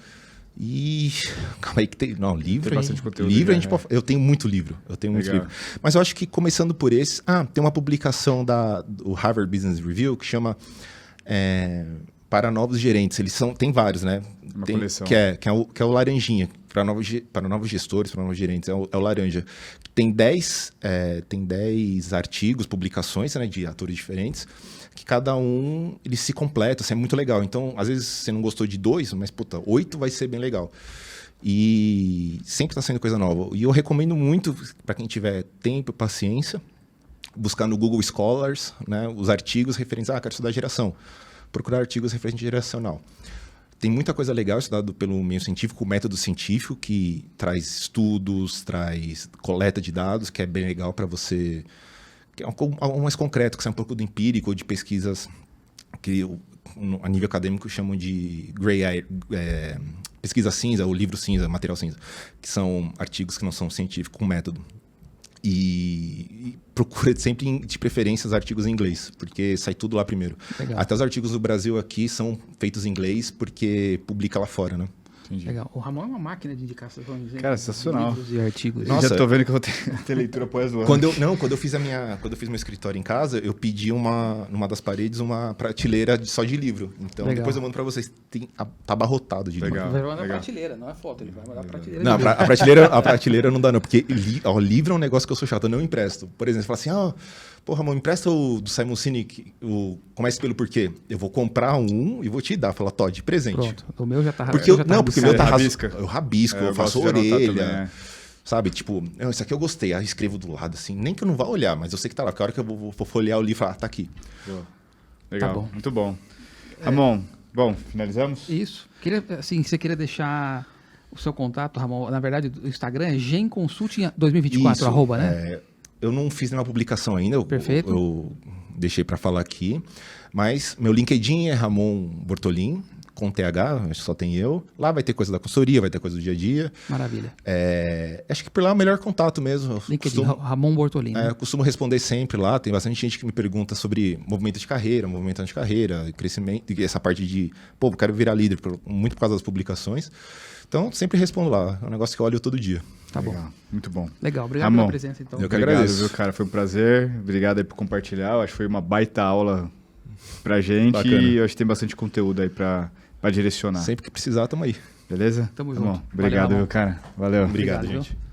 E calma aí que tem... Não, livro... Tem bastante conteúdo. Livro, eu tenho muito livro. Mas eu acho que começando por esse... tem uma publicação do Harvard Business Review que chama Para Novos Gerentes. Tem vários, né? Uma coleção. Que é o laranjinha. Para novos gestores, para novos gerentes. É o laranja. Tem 10 artigos, publicações, né, de atores diferentes, que cada um ele se completa, assim, é muito legal. Então, às vezes você não gostou de 2, mas 8 vai ser bem legal. E sempre está sendo coisa nova. E eu recomendo muito para quem tiver tempo e paciência, buscar no Google Scholars, né, os artigos referentes quero estudar geração. Procurar artigos referentes geracional. Tem muita coisa legal estudado pelo meio científico, o método científico, que traz estudos, traz coleta de dados, que é bem legal para você... Que é algo mais concreto, que sai um pouco do empírico, ou de pesquisas que a nível acadêmico chamam de pesquisa cinza, ou livro cinza, material cinza, que são artigos que não são científicos com método. E procura sempre, de preferência, os artigos em inglês, porque sai tudo lá primeiro. Legal. Até os artigos do Brasil aqui são feitos em inglês, porque publica lá fora, né? Entendi. Legal. O Ramon é uma máquina de indicação, vamos dizer. Cara, sensacional. Livros e artigos. Nossa, já tô vendo que eu vou ter leitura após o ano. Quando eu fiz meu escritório em casa, eu pedi numa das paredes uma prateleira só de livro. Então, legal. Depois eu mando pra vocês. Tá abarrotado de livro. Vai mandar prateleira, não é foto. Ele vai mandar prateleira. Não, a prateleira não dá não, porque livro é um negócio que eu sou chato, eu não empresto. Por exemplo, você fala assim, Ramon, empresta o do Simon Sinek, Comece pelo Porquê. Eu vou comprar um e vou te dar. Fala, Todd, de presente. Pronto. O meu já tá porque o meu tá rabisca. Eu rabisco, eu faço orelha. Sabe, tipo, isso aqui eu gostei. Aí escrevo do lado, assim. Nem que eu não vá olhar, mas eu sei que tá lá. Porque a hora que eu vou folhear o livro, tá aqui. Legal, tá bom. Muito bom. Ramon, bom, finalizamos? Isso. Você queria deixar o seu contato, Ramon? Na verdade, o Instagram é GenConsulting2024, isso, @, né? Eu não fiz nenhuma publicação ainda. Perfeito. Eu deixei para falar aqui. Mas meu LinkedIn é Ramon Bortolin, com TH, acho que só tem eu. Lá vai ter coisa da consultoria, vai ter coisa do dia a dia. Maravilha. Acho que por lá é o melhor contato mesmo. Eu LinkedIn, Ramon Bortolin. eu costumo responder sempre lá. Tem bastante gente que me pergunta sobre movimento de carreira, movimento de carreira, crescimento, essa parte de, pô, quero virar líder, muito por causa das publicações. Então, sempre respondo lá. É um negócio que eu olho todo dia. Tá Legal. bom. Muito bom. Legal, obrigado Ramon, pela presença, então. eu que Obrigado, agradeço. viu, cara? Foi um prazer. Obrigado aí por compartilhar. Eu acho que foi uma baita aula pra gente. Bacana. E eu acho que tem bastante conteúdo aí pra direcionar. Sempre que precisar, tamo aí. Beleza? Tamo Tá bom. junto. Obrigado, Valeu, Ramon. viu, cara? Valeu. Obrigado, Obrigado, gente. viu?